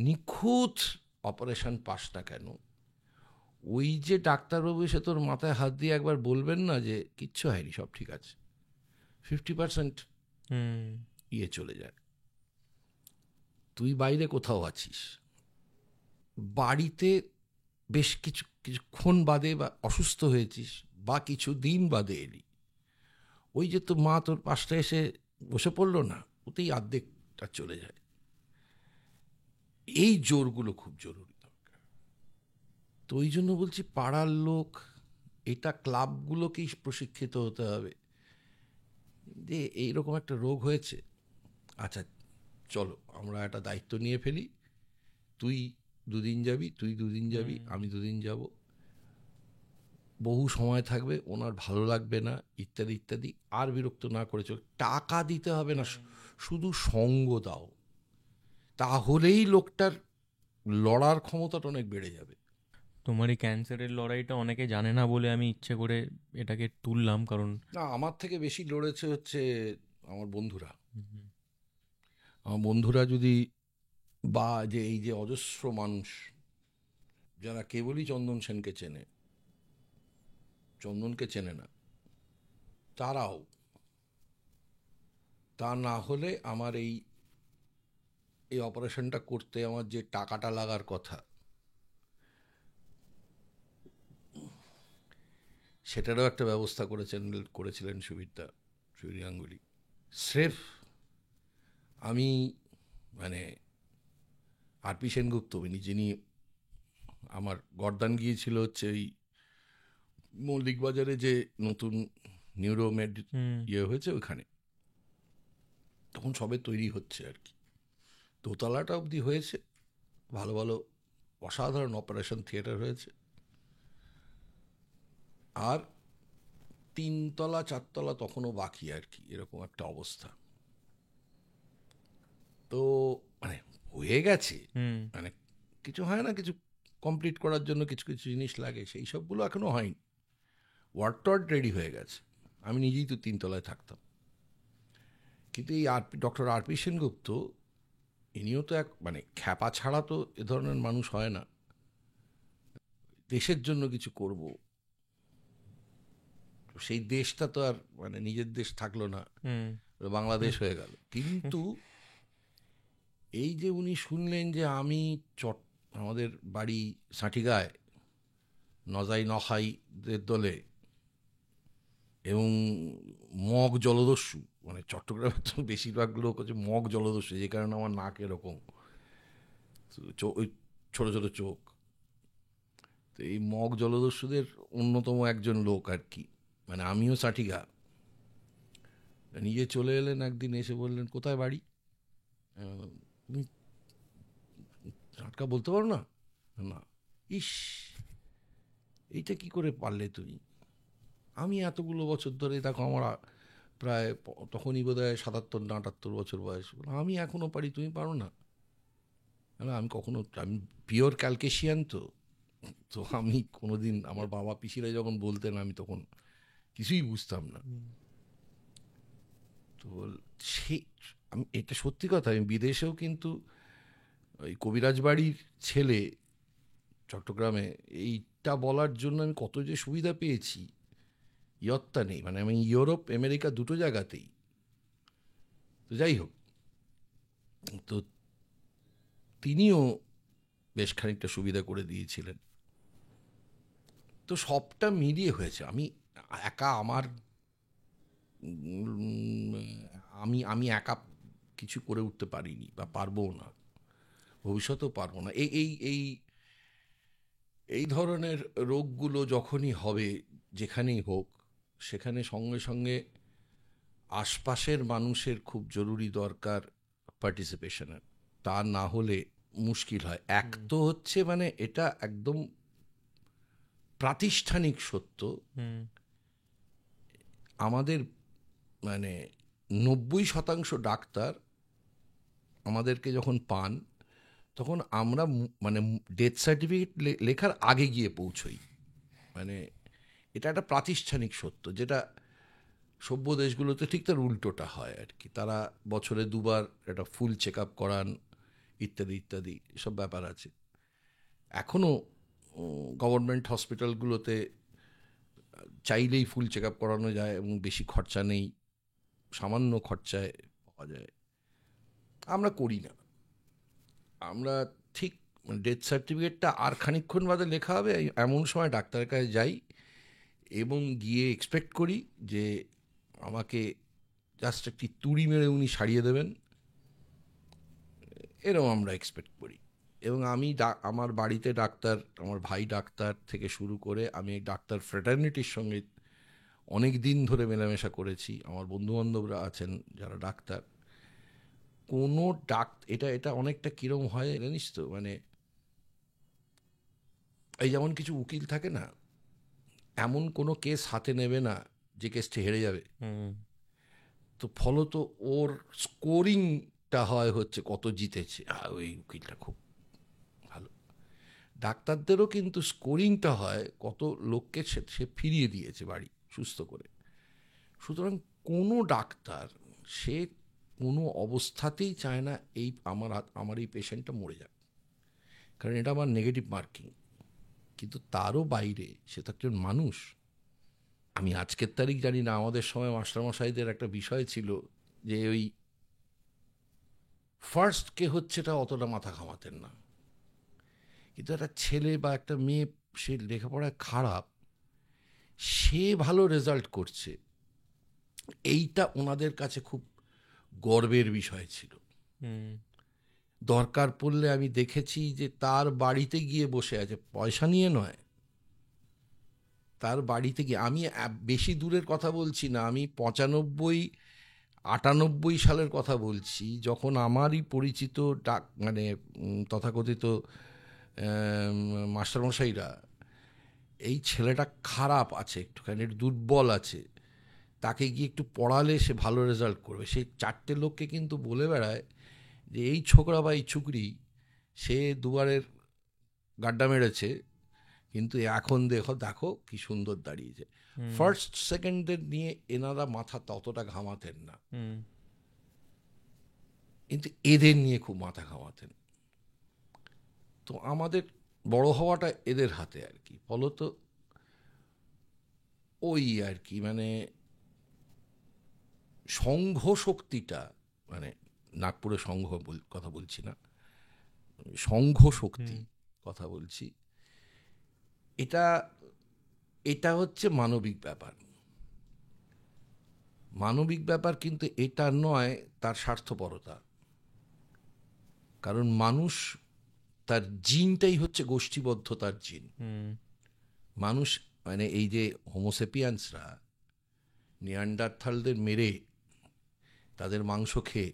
নিখুঁত অপারেশন পাস না কেন, ওই যে ডাক্তারবাবু এসে তোর মাথায় হাত দিয়ে একবার বলবেন না যে কিচ্ছু হয়নি, সব ঠিক আছে, 50% ইয়ে চলে যায়। তুই বাইরে কোথাও আছিস, বাড়িতে বেশ কিছুক্ষণ বাদে বা অসুস্থ হয়েছিস বা কিছু দিন বাদে এলি, ওই যে তো মা তোর পাশটা এসে বসে পড়লো না, ওতেই অর্ধেকটা চলে যায়। এই জোরগুলো খুব জরুরি দরকার। তো ওই জন্য বলছি পাড়ার লোক, এটা ক্লাবগুলোকেই প্রশিক্ষিত হতে হবে যে এইরকম একটা রোগ হয়েছে, আচ্ছা চলো আমরা একটা দায়িত্ব নিয়ে ফেলি, তুই 2 দিন যাবি, তুই 2 দিন যাবি, আমি 2 দিন যাব, বহু সময় থাকবে, ওনার ভালো লাগবে না, ইত্যাদি ইত্যাদি। আর বিরক্ত না করে চল, টাকা দিতে হবে না, শুধু সঙ্গ দাও, তাহলেই লোকটার লড়ার ক্ষমতাটা অনেক বেড়ে যাবে। তোমার এই ক্যান্সারের লড়াইটা অনেকে জানে না বলে আমি ইচ্ছে করে এটাকে তুললাম, কারণ না, আমার থেকে বেশি লড়েছে হচ্ছে আমার বন্ধুরা। আমার বন্ধুরা যদি, বা যে এই যে অজস্র মানুষ যারা কেবলই চন্দন সেনকে চেনে, চন্দনকে চেনে না, তারাও, তা না হলে আমার এই অপারেশনটা করতে আমার যে টাকাটা লাগার কথা, সেটারও একটা ব্যবস্থা করেছিলেন সুবীর গাঙ্গুলি। স্রেফ আমি, মানে আরপি সেনগুপ্ত, যিনি আমার গর্দান গিয়েছিল হচ্ছে ওই মল্লিক বাজারে যে নতুন নিউরোমেড ইয়ে হয়েছে ওইখানে, তখন সবে তৈরি হচ্ছে আর কি, দোতলাটা অবধি হয়েছে, ভালো ভালো অসাধারণ অপারেশন থিয়েটার হয়েছে। আর 3তলা 4তলা তখনও বাকি আর কি, এরকম একটা অবস্থা। তো মানে হয়ে গেছে, মানে কিছু হয় না, কিছু কমপ্লিট করার জন্য কিছু কিছু জিনিস লাগে, সেই সবগুলো এখনও হয়নি। ওয়ার্ড রেডি হয়ে গেছে, আমি নিজেই তো 3তলায় থাকতাম। কিন্তু এই ডক্টর আরপি সেনগুপ্ত, ইনিও তো এক মানে খ্যাপা ছাড়া তো এ ধরনের মানুষ হয় না। দেশের জন্য কিছু করব, সেই দেশটা তো আর মানে নিজের দেশ থাকলো না, বাংলাদেশ হয়ে গেল। কিন্তু এই যে উনি শুনলেন যে আমি আমাদের বাড়ি সাঁঠিগায় নজাই নখাইদের দলে এবং মগ জলদস্যু, মানে চট্টগ্রামের তো বেশিরভাগ লোক হচ্ছে মগ জলদস্যু, যে কারণে আমার নাক এরকম, ওই ছোটো ছোটো চোখ। তো এই মগ জলদস্যুদের অন্যতম একজন লোক আর কি, মানে আমিও সাঁঠিগা। নিজে চলে এলেন একদিন, এসে বললেন কোথায় বাড়ি, তুমি টাটকা বলতে পারো না? না। ইস, এইটা কি করে পারলে তুমি? আমি এতগুলো বছর ধরে, দেখো আমার প্রায় তখনই বোধ হয় 77 না 78 বছর বয়স, আমি এখনও পারি, তুমি পারো না? আমি কখনো, আমি পিওর ক্যালকেশিয়ান, তো আমি কোনোদিন, আমার বাবা পিসিরা যখন বলতেন আমি তখন কিছুই বুঝতাম না। তো আমি, এটা সত্যি কথা, আমি বিদেশেও কিন্তু ওই কবিরাজ বাড়ির ছেলে চট্টগ্রামে, এইটা বলার জন্য আমি কত যে সুবিধা পেয়েছি ইয়ত্তা নেই। মানে আমি ইউরোপ আমেরিকা দুটো জায়গাতেই। তো যাই হোক, তো তিনিও বেশ খানিকটা সুবিধা করে দিয়েছিলেন। তো সবটা মিলিয়ে হয়েছে। আমি একা, আমি একা কিছু করে উঠতে পারিনি বা পারবো না, ভবিষ্যতেও পারবো না। এই এই এই এই ধরনের রোগগুলো যখনই হবে, যেখানেই হোক, সেখানে সঙ্গে সঙ্গে আশপাশের মানুষের খুব জরুরি দরকার পার্টিসিপেশনের। তা না হলে মুশকিল হয়। এক তো হচ্ছে মানে এটা একদম প্রাতিষ্ঠানিক সত্য, আমাদের মানে 90% ডাক্তার আমাদেরকে যখন পান, তখন আমরা মানে ডেথ সার্টিফিকেট লেখার আগে গিয়ে পৌঁছই। মানে এটা একটা প্রাতিষ্ঠানিক সত্য, যেটা সভ্য দেশগুলোতে ঠিক তার উল্টোটা হয় আর কি। তারা বছরে 2বার একটা ফুল চেক আপ করান, ইত্যাদি ইত্যাদি সব ব্যাপার আছে। এখনও গভর্নমেন্ট হসপিটালগুলোতে চাইলেই ফুল চেক আপ করানো যায় এবং বেশি খরচা নেই, সামান্য খরচায় পাওয়া যায়। আমরা করি না। আমরা ঠিক ডেথ সার্টিফিকেটটা আর খানিকক্ষণ বাদে লেখা হবে, এমন সময় ডাক্তারের কাছে যাই এবং গিয়ে এক্সপেক্ট করি যে আমাকে জাস্ট একটি তুড়ি মেরে উনি সারিয়ে দেবেন, এরকম আমরা এক্সপেক্ট করি। এবং আমি আমার বাড়িতে ডাক্তার, আমার ভাই ডাক্তার থেকে শুরু করে আমি ডাক্তার ফ্রেটার্নিটির সঙ্গে অনেক দিন ধরে মেলামেশা করেছি, আমার বন্ধুবান্ধবরা আছেন যারা ডাক্তার। কোনো এটা অনেকটা কীরকম হয় জানিস তো, মানে এই যেমন কিছু উকিল থাকে না, এমন কোনো কেস হাতে নেবে না যে কেসটি হেরে যাবে। তো ফলত ওর স্কোরিংটা হয় হচ্ছে কত জিতেছে, ওই উকিলটা খুব ভালো। ডাক্তারদেরও কিন্তু স্কোরিংটা হয় কত লোককে সে ফিরিয়ে দিয়েছে বাড়ি সুস্থ করে। সুতরাং কোনো ডাক্তার সে কোনো অবস্থাতেই চায় না আমার এই পেশেন্টটা মরে যাক, কারণ এটা আমার নেগেটিভ মার্কিং। কিন্তু তারও বাইরে সে তো একজন মানুষ। আমি আজকের তারিখ জানি না, আমাদের সময় মাস্টারমশাইদের একটা বিষয় ছিল যে ওই ফার্স্ট কে হচ্ছে এটা অতটা মাথা ঘামাতেন না, কিন্তু একটা ছেলে বা একটা মেয়ে, সে লেখাপড়ায় খারাপ, সে ভালো রেজাল্ট করছে, এইটা ওনাদের কাছে খুব গর্বের বিষয় ছিল। দরকার পড়লে আমি দেখেছি যে তার বাড়িতে গিয়ে বসে আছে, পয়সা নিয়ে নয়, তার বাড়িতে গিয়ে। আমি বেশি দূরের কথা বলছি না, আমি 95-98 সালের কথা বলছি, যখন আমারই পরিচিত মানে তথাকথিত মাস্টারমশাইরা এই ছেলেটা খারাপ আছে, একটুখানি দুর্বল আছে, তাকে গিয়ে একটু পড়ালে সে ভালো রেজাল্ট করবে, সেই 4টে লোককে কিন্তু বলে বেড়ায় যে এই ছোকরা বা এই ছুকরি সে দুবারের গাড্ডা মেরেছে, কিন্তু এখন দেখো দেখো কি সুন্দর দাঁড়িয়েছে। ফার্স্ট সেকেন্ডের নিয়ে এনারা মাথা ততটা ঘামাতেন না, কিন্তু এদের নিয়ে খুব মাথা ঘামাতেন। তো আমাদের বড় হওয়াটা এদের হাতে আর কি, ফলত ওই আর কি মানে সংঘ শক্তিটা, মানে নাগপুরে সংঘ কথা বলছি না, সংঘ শক্তি কথা বলছি, এটা এটা হচ্ছে মানবিক ব্যাপার। মানবিক ব্যাপার, কিন্তু এটা নয় তার স্বার্থপরতা। কারণ মানুষ তার জিনটাই হচ্ছে গোষ্ঠীবদ্ধতার জিন। মানুষ মানে এই যে হোমোসেপিয়ান্সরা নিয়ান্ডারথালদের মেরে তাদের মাংস খেয়ে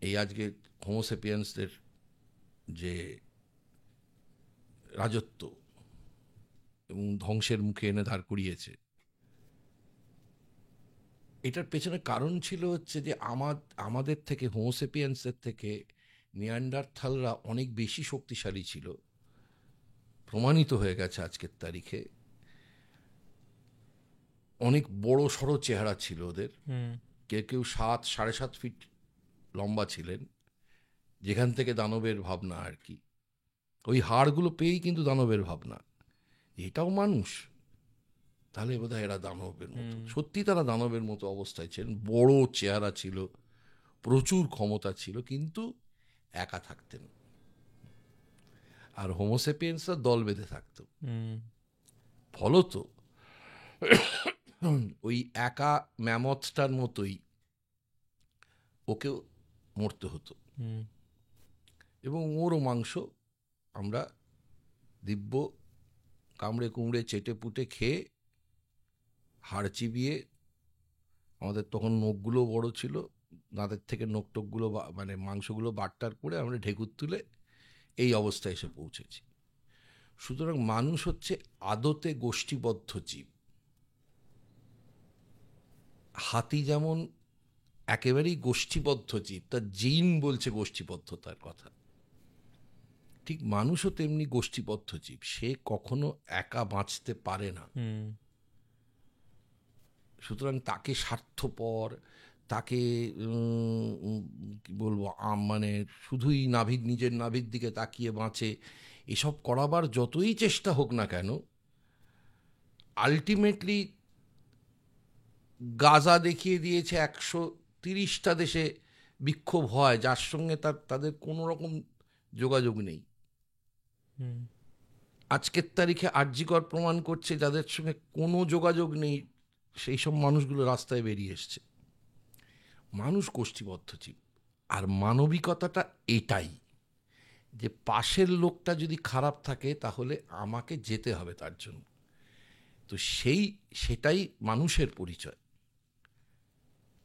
এই আজকে হোমোসেপিয়ান্সদের যে রাজত্ব এবং ধ্বংসের মুখে এনে দাঁড় করিয়েছে, এটার পেছনে কারণ ছিল হচ্ছে যে আমাদের থেকে, হোমোসেপিয়ান্সের থেকে নিয়ান্ডারথালরা অনেক বেশি শক্তিশালী ছিল, প্রমাণিত হয়ে গেছে আজকের তারিখে। অনেক বড় সড়ো চেহারা ছিল ওদের, কেউ কেউ 7-7.5 ফিট লম্বা ছিলেন, যেখান থেকে দানবের ভাবনা আর কি। ওই হাড়গুলো পেয়েই কিন্তু দানবের ভাবনা, এটাও মানুষ, তাহলে বোধহয় এরা দানবের মতো। সত্যি তারা দানবের মতো অবস্থায় ছিলেন, বড় চেহারা ছিল, প্রচুর ক্ষমতা ছিল, কিন্তু একা থাকতেন। আর হোমোসেপিয়েন্সরা দল বেঁধে থাকতো, ফলত ওই একা ম্যামথটার মতোই ওকেও মরতে হতো, এবং ওরও মাংস আমরা দিব্য কামড়ে কুমড়ে চেটে পুটে খেয়ে হাড় চিবিয়ে, আমাদের তখন নখগুলো বড় ছিল, দাঁতের থেকে নখ টোকগুলো মানে মাংসগুলো বাট্টার করে আমরা ঢেকুর তুলে এই অবস্থায় এসে পৌঁছেছি। সুতরাং মানুষ হচ্ছে আদতে গোষ্ঠীবদ্ধ জীব। হাতি যেমন একেবারেই গোষ্ঠীবদ্ধ জীব, তার জিন বলছে গোষ্ঠীবদ্ধতার কথা, ঠিক মানুষও তেমনি গোষ্ঠীবদ্ধ জীব, সে কখনো একা বাঁচতে পারে না। সুতরাং তাকে স্বার্থপর, তাকে কি বলবো, মানে শুধুই নিজের নাভির দিকে তাকিয়ে বাঁচে, এসব করাবার যতই চেষ্টা হোক না কেন, আলটিমেটলি গাজা দেখিয়ে দিয়েছে 130টা দেশে বিক্ষোভ হয়, যার সঙ্গে তাদের কোনো রকম যোগাযোগ নেই। আজকের তারিখে আরজিকর প্রমাণ করছে যাদের সঙ্গে কোনো যোগাযোগ নেই, সেই সব মানুষগুলো রাস্তায় বেরিয়ে এসছে। মানুষ গোষ্ঠীবদ্ধ জীব। আর মানবিকতাটা এটাই যে পাশের লোকটা যদি খারাপ থাকে তাহলে আমাকে যেতে হবে তার জন্য। তো সেটাই মানুষের পরিচয়।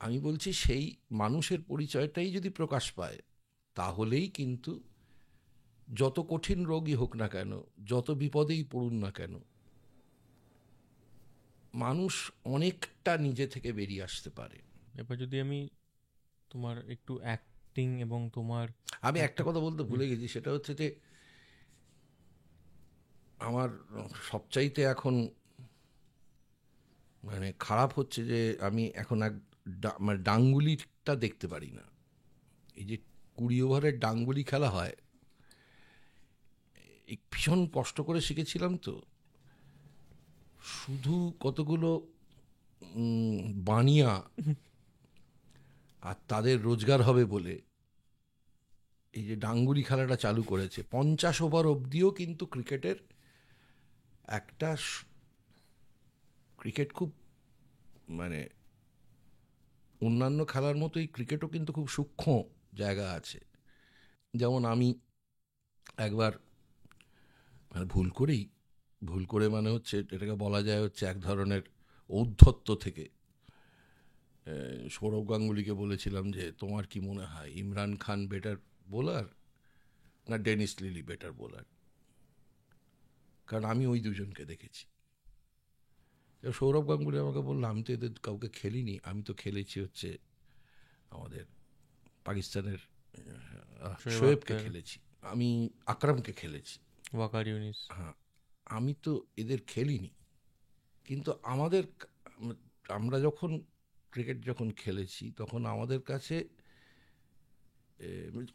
আমি বলছি সেই মানুষের পরিচয়টাই যদি প্রকাশ পায়, তাহলেই কিন্তু যত কঠিন রোগই হোক না কেন, যত বিপদেই পড়ুন না কেন, মানুষ অনেকটা নিজে থেকে বেরিয়ে আসতে পারে। এবার যদি আমি তোমার একটু অ্যাক্টিং এবং তোমার, আমি একটা কথা বলতে ভুলে গেছি, সেটা হচ্ছে যে আমার সবচাইতে এখন মানে খারাপ হচ্ছে যে আমি এখন মানে ডাঙ্গুলিটা দেখতে পারি না। এই যে 20 ওভারের ডাঙ্গুলি খেলা হয়, ভীষণ কষ্ট করে শিখেছিলাম, তো শুধু কতগুলো বানিয়া আর তাদের রোজগার হবে বলে এই যে ডাঙ্গুলি খেলাটা চালু করেছে। 50 ওভার অবধিও কিন্তু ক্রিকেটের একটা, ক্রিকেট খুব মানে অন্যান্য খেলার মতোই ক্রিকেটও কিন্তু খুব সূক্ষ্ম জায়গা আছে। যেমন আমি একবার মানে ভুল করে মানে হচ্ছে এটাকে বলা যায় হচ্ছে এক ধরনের ঔদ্ধত্য থেকে সৌরভ গাঙ্গুলিকে বলেছিলাম যে তোমার কি মনে হয় ইমরান খান বেটার বোলার না ডেনিস লিলি বেটার বোলার? কারণ আমি ওই দুজনকে দেখেছি। সৌরভ গাঙ্গুলি আমাকে বললো, আমি তো এদের কাউকে খেলিনি, আমি তো খেলেছি হচ্ছে আমাদের পাকিস্তানের শোয়েবকে খেলেছি, আমি আকরামকে খেলেছি, ওয়াকার ইউনিস। হ্যাঁ, আমি তো এদের খেলিনি। কিন্তু আমরা যখন ক্রিকেট যখন খেলেছি তখন আমাদের কাছে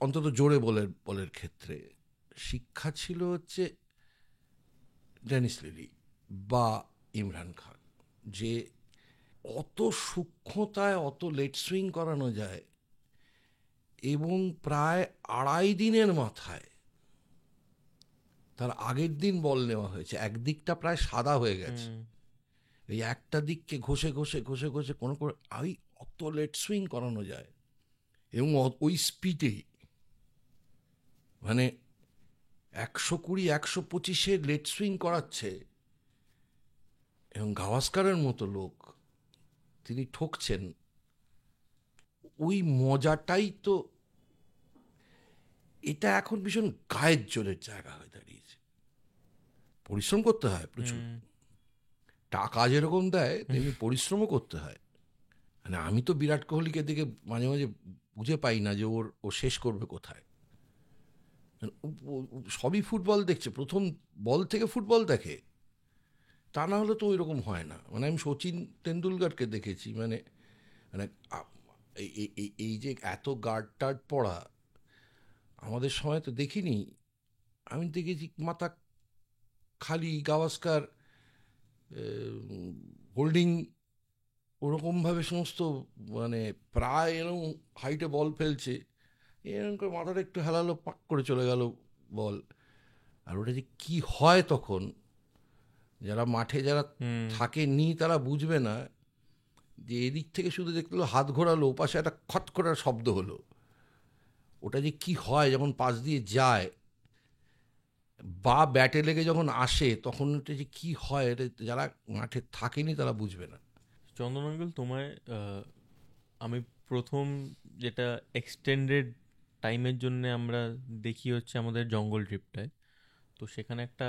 অন্তত জোরে বলের ক্ষেত্রে শিক্ষা ছিল হচ্ছে ডেনিস লিলি বা ইমরান খান, যে অত সূক্ষ্মতায় অত লেট সুইং করানো যায় এবং প্রায় 2.5 দিনের মাথায় তার আগের দিন বল নেওয়া হয়েছে, একদিকটা প্রায় সাদা হয়ে গেছে, এই একটা দিককে ঘষে ঘষে ঘষে ঘষে কোনো অত লেট সুইং করানো যায় এবং ওই স্পিডে, মানে 120 125 লেট সুইং করাচ্ছে এবং গাভাস্কারের মতো লোক তিনি ঠকছেন। ওই মজাটাই তো, এটা এখন ভীষণ গায়ের জোরের জায়গা হয়ে দাঁড়িয়েছে। পরিশ্রম করতে হয় প্রচুর, টাকা যেরকম দেয় তেমনি পরিশ্রমও করতে হয়। মানে আমি তো বিরাট কোহলিকে দেখে মাঝে মাঝে বুঝে পাই না যে ও শেষ করবে কোথায়। সবই ফুটবল দেখছে, প্রথম বল থেকে ফুটবল দেখে, তা না হলে তো ওই রকম হয় না। মানে আমি সচিন তেন্ডুলকারকে দেখেছি, মানে মানে এই যে এত গার্ড টার্ড পড়া আমাদের সময় তো দেখিনি। আমি দেখেছি মাথা খালি, গাভাস্কার, হোল্ডিং ওরকমভাবে সমস্ত, মানে প্রায় এরকম হাইটে বল ফেলছে, এরকম করে মাথাটা একটু হেলালো, পাক করে চলে গেল বল। আর ওটা যে কী হয় তখন, যারা মাঠে যারা থাকেনি তারা বুঝবে না, যে এদিক থেকে শুধু দেখলো হাত ঘোরালো, পাশে একটা খট করার শব্দ হলো, ওটা যে কি হয় যখন পাশ দিয়ে যায় বা ব্যাটে লেগে যখন আসে, তখন এটা যে কী হয়, এটা যারা মাঠে থাকেনি তারা বুঝবে না। চন্দন আঙ্কেল, তোমায় আমি প্রথম যেটা এক্সটেন্ডেড টাইমের জন্য আমরা দেখি হচ্ছে আমাদের জঙ্গল ট্রিপটায়, তো সেখানে একটা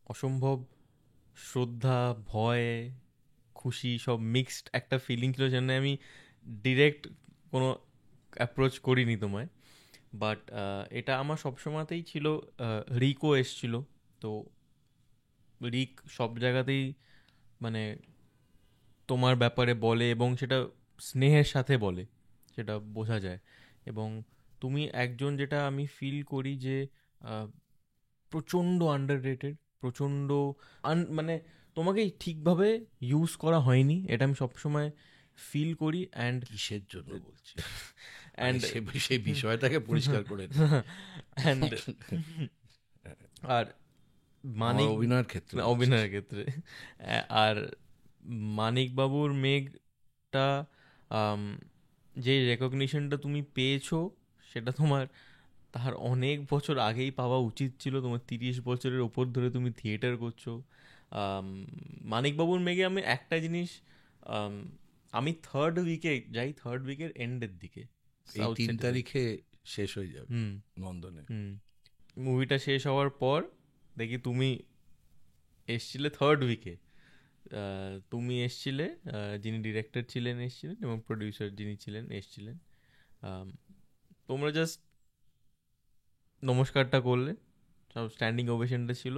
অসম্ভব শ্রদ্ধা, ভয়, খুশি সব মিক্সড একটা ফিলিং ছিল, যেখানে আমি ডিরেক্ট কোনো অ্যাপ্রোচ করিনি তোমায়। বাট এটা আমার সবসময়তেই ছিল। রিকও এসছিল, তো রিক সব জায়গাতেই মানে তোমার ব্যাপারে বলে এবং সেটা স্নেহের সাথে বলে, সেটা বোঝা যায়। এবং তুমি একজন, যেটা আমি ফিল করি যে প্রচণ্ড আন্ডাররেটেড, প্রচণ্ড মানে তোমাকে ঠিকভাবে ইউজ করা হয়নি, এটা আমি সবসময় ফিল করি। অ্যান্ড কিসের জন্য বলছি, অ্যান্ড সেই বিষয়টাকে পরিষ্কার করে অ্যান্ড আর মানিক অভিনয়ের ক্ষেত্রে আর মানিকবাবুর মেঘটা, যে রেকগনিশনটা তুমি পেয়েছো সেটা তোমার তার অনেক বছর আগেই পাওয়া উচিত ছিল। তোমার 30 বছরের ওপর ধরে তুমি থিয়েটার করছো। মানিকবাবুর মেঘে আমি একটা জিনিস, আমি থার্ড উইকের এন্ডের দিকে, এই 3 তারিখে শেষ হয়ে যাবে নন্দনে। মুভিটা শেষ হওয়ার পর দেখি তুমি এসছিলে থার্ড উইকে। তুমি এসছিলে, যিনি ডিরেক্টর ছিলেন এসছিলেন, এবং প্রডিউসার যিনি ছিলেন এসছিলেন। তোমরা জাস্ট নমস্কারটা করলে, সব স্ট্যান্ডিং ওভেশনটা ছিল।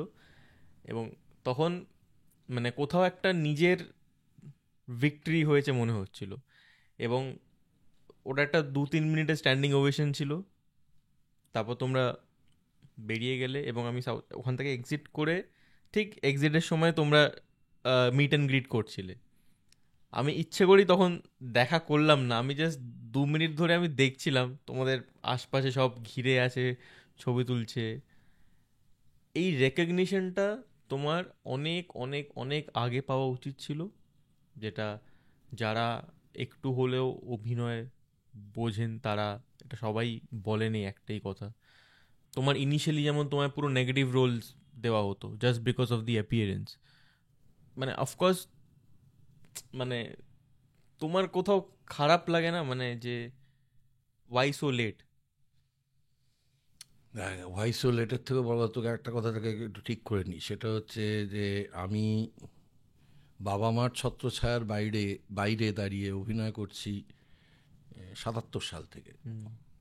এবং তখন মানে কোথাও একটা নিজের ভিক্টরি হয়েছে মনে হচ্ছিল। এবং ওটা একটা 2-3 মিনিটের স্ট্যান্ডিং ওভেশন ছিল। তারপর তোমরা বেরিয়ে গেলে এবং আমি ওখান থেকে এক্সিট করে ঠিক এক্সিটের সময় তোমরা মিট অ্যান্ড গ্রিট করছিলে। আমি ইচ্ছে করি তখন দেখা করলাম না, আমি জাস্ট 2 মিনিট ধরে আমি দেখছিলাম তোমাদের আশপাশে সব ঘিরে আছে, ছবি তুলছে। এই রেকগনিশনটা তোমার অনেক অনেক অনেক আগে পাওয়া উচিত ছিল, যেটা যারা একটু হলেও অভিনয় বোঝেন তারা এটা সবাই বলেনি একটাই কথা। তোমার ইনিশিয়ালি যেমন তোমার পুরো নেগেটিভ রোলস দেওয়া হতো just because of the appearance, মানে অফকোর্স মানে তোমার কোথাও খারাপ লাগে না, মানে যে ওয়াই সো লেট? ভয়েস ও লেটার থেকে বড় তোকে একটা কথা থেকে একটু ঠিক করে নিই, সেটা হচ্ছে যে আমি বাবা মার ছত্রছায়ার বাইরে বাইরে দাঁড়িয়ে অভিনয় করছি 77 সাল থেকে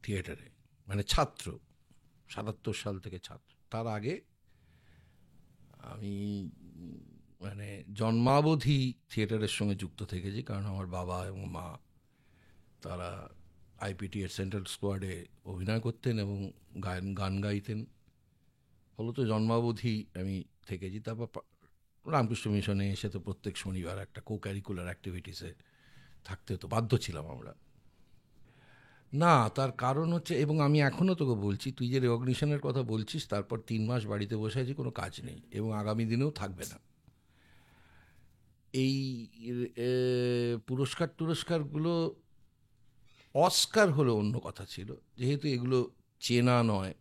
থিয়েটারে, মানে ছাত্র, 77 সাল থেকে ছাত্র। তার আগে আমি মানে জন্মাবধি থিয়েটারের সঙ্গে যুক্ত থেকেছি, কারণ আমার বাবা এবং মা তারা আইপিটি এর সেন্ট্রাল স্কোয়াডে অভিনয় করতেন এবং গান গাইতেন। ফলত জন্মাবধি আমি থেকেছি। তারপর রামকৃষ্ণ মিশনে এসে তো প্রত্যেক শনিবার একটা কো ক্যারিকুলার অ্যাক্টিভিটিসে থাকতে হতো, বাধ্য ছিলাম আমরা। না, তার কারণ হচ্ছে, এবং আমি এখনও তোকে বলছি, তুই যে রেকগনিশনের কথা বলছিস, তারপর 3 মাস বাড়িতে বসে আছি, কোনো কাজ নেই এবং আগামী দিনেও থাকবে না। এই পুরস্কার টুরস্কারগুলো অস্কার হলো অন্য কথা ছিল, যেহেতু এগুলো চেনা নয়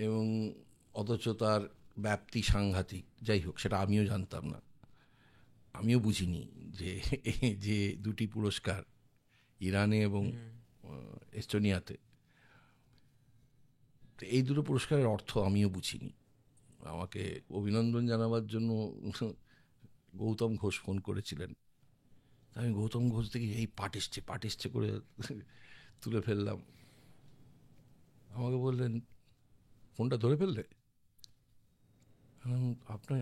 এবং অথচ তার ব্যাপ্তি সাংঘাতিক। যাই হোক, সেটা আমিও জানতাম না, আমিও বুঝিনি যে যে দুটি পুরস্কার ইরানে এবং এস্তোনিয়াতে, তো এই দুটো পুরস্কারের অর্থ আমিও বুঝিনি। আমাকে অভিনন্দন জানাবার জন্য গৌতম ঘোষ ফোন করেছিলেন। আমি গৌতম ঘোষ থেকে এই পাট এসছে করে তুলে ফেললাম। আমাকে বললেন, ফোনটা ধরে ফেললে?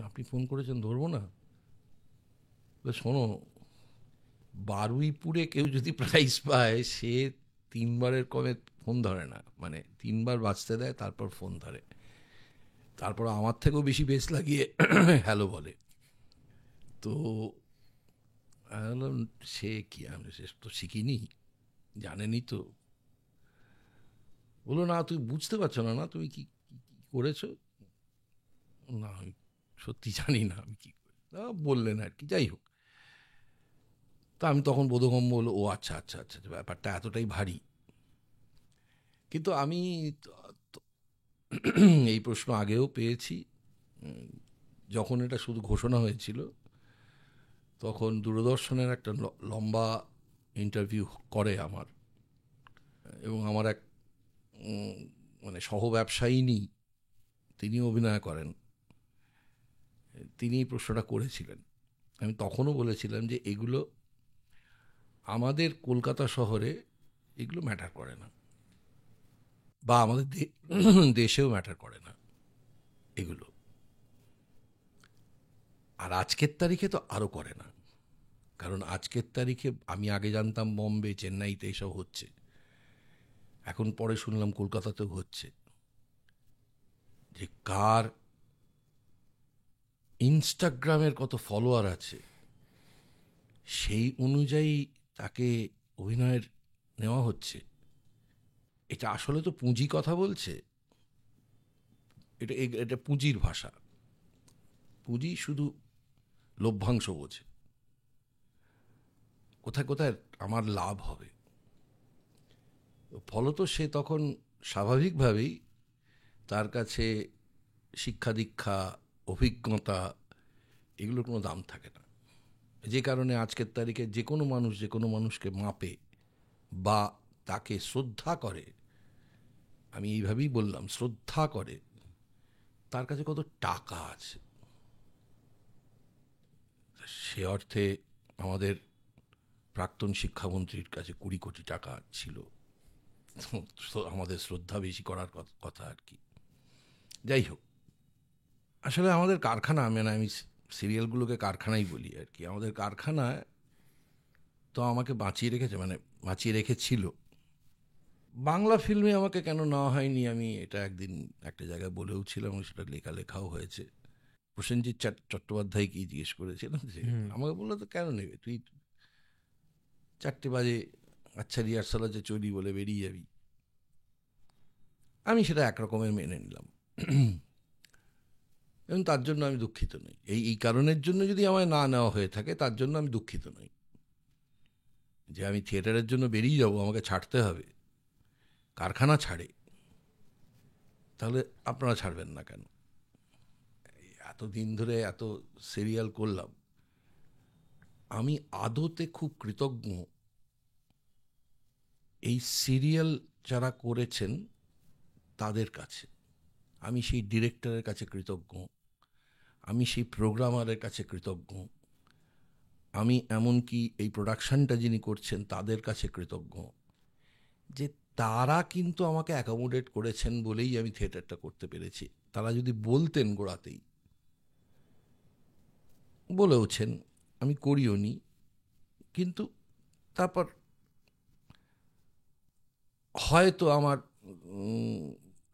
আপনি ফোন করেছেন, ধরবো না? শোনো, বারুইপুরে কেউ যদি প্রাইজ পায়, সে 3বারের কমে ফোন ধরে না, মানে 3বার বাজতে দেয় তারপর ফোন ধরে, তারপর আমার থেকেও বেশি বেশ লাগিয়ে হ্যালো বলে। তো আমি বললাম, সে কি, আমি সে তো শিখিনি, জানেনি তো। বললো, না তুই বুঝতে পারছো না, না তুমি কি করেছো? না, আমি সত্যি জানি না আমি কি করি। বললেন আর কি, যাই হোক। তা আমি তখন বোধগম্য হলো, ও আচ্ছা আচ্ছা আচ্ছা, ব্যাপারটা এতটাই ভারী। কিন্তু আমি এই প্রশ্ন আগেও পেয়েছি। যখন এটা শুধু ঘোষণা হয়েছিল, তখন দূরদর্শনের একটা লম্বা ইন্টারভিউ করে আমার, এবং আমার এক মানে সহ ব্যবসায়িনী, তিনি অভিনয় করেন, তিনি এই প্রশ্নটা করেছিলেন। আমি তখনও বলেছিলাম যে এগুলো আমাদের কলকাতা শহরে এগুলো ম্যাটার করে না, বা আমাদের দেশেও ম্যাটার করে না এগুলো। আর আজকের তারিখে তো আরও করে না, কারণ আজকের তারিখে আমি আগে জানতাম বম্বে চেন্নাইতে এইসব হচ্ছে, এখন পরে শুনলাম কলকাতাতেও হচ্ছে। যে কার ইনস্টাগ্রামের কত ফলোয়ার আছে, সেই অনুযায়ী তাকে অভিনয়ের নেওয়া হচ্ছে। এটা আসলে তো পুঁজি কথা বলছে, এটা এটা পুঁজির ভাষা। পুঁজি শুধু লভ্যাংশ বোঝে, কোথায় কোথায় আমার লাভ হবে। ফলত সে তখন স্বাভাবিকভাবেই তার কাছে শিক্ষা দীক্ষা, অভিজ্ঞতা, এগুলোর কোনো দাম থাকে না। যে কারণে আজকের তারিখে যে কোনো মানুষ যে কোনো মানুষকে মাপে বা তাকে শ্রদ্ধা করে, আমি এইভাবেই বললাম, শ্রদ্ধা করে, তার কাছে কত টাকা আছে। সে অর্থে আমাদের প্রাক্তন শিক্ষামন্ত্রীর কাছে 20 কোটি টাকা ছিল। তো আমাদের শ্রদ্ধা বেশি করার কথা আর কি। যাই হোক, আসলে আমাদের কারখানা, মানে আমি সিরিয়ালগুলোকে কারখানাই বলি আর কি, আমাদের কারখানায় তো আমাকে বাঁচিয়ে রেখেছে, মানে বাঁচিয়ে রেখেছিল। বাংলা ফিল্মে আমাকে কেন নেওয়া হয়নি, আমি এটা একদিন একটা জায়গায় বলেও ছিলাম, সেটা লেখাও হয়েছে। প্রসেনজিৎ চট্টোপাধ্যায়কে জিজ্ঞেস করেছিলাম যে, আমাকে বললো তো কেন নেবে, তুই 4টে বাজে, আচ্ছা রিহার্সাল আছে, চলি বলে বেরিয়ে যাবি। আমি সেটা একরকমের মেনে নিলাম এবং তার জন্য আমি দুঃখিত নই। এই কারণের জন্য যদি আমায় না নেওয়া হয়ে থাকে, তার জন্য আমি দুঃখিত নই যে আমি থিয়েটারের জন্য বেরিয়ে যাব, আমাকে ছাড়তে হবে। কারখানা ছাড়ে, তাহলে আপনারা ছাড়বেন না কেন? এতদিন ধরে এত সিরিয়াল করলাম, আমি আদতে খুব কৃতজ্ঞ এই সিরিয়াল যারা করেছেন তাদের কাছে, আমি সেই ডিরেক্টরের কাছে কৃতজ্ঞ, আমি সেই প্রোগ্রামারের কাছে কৃতজ্ঞ, আমি এমনকি এই প্রোডাকশানটা যিনি করছেন তাদের কাছে কৃতজ্ঞ, যে তারা কিন্তু আমাকে অ্যাকোমোডেট করেছেন বলেই আমি থিয়েটারটা করতে পেরেছি। তারা যদি বলতেন গোড়াতেই, বলেওছেন, আমি করিও নি, কিন্তু তারপর হয়তো আমার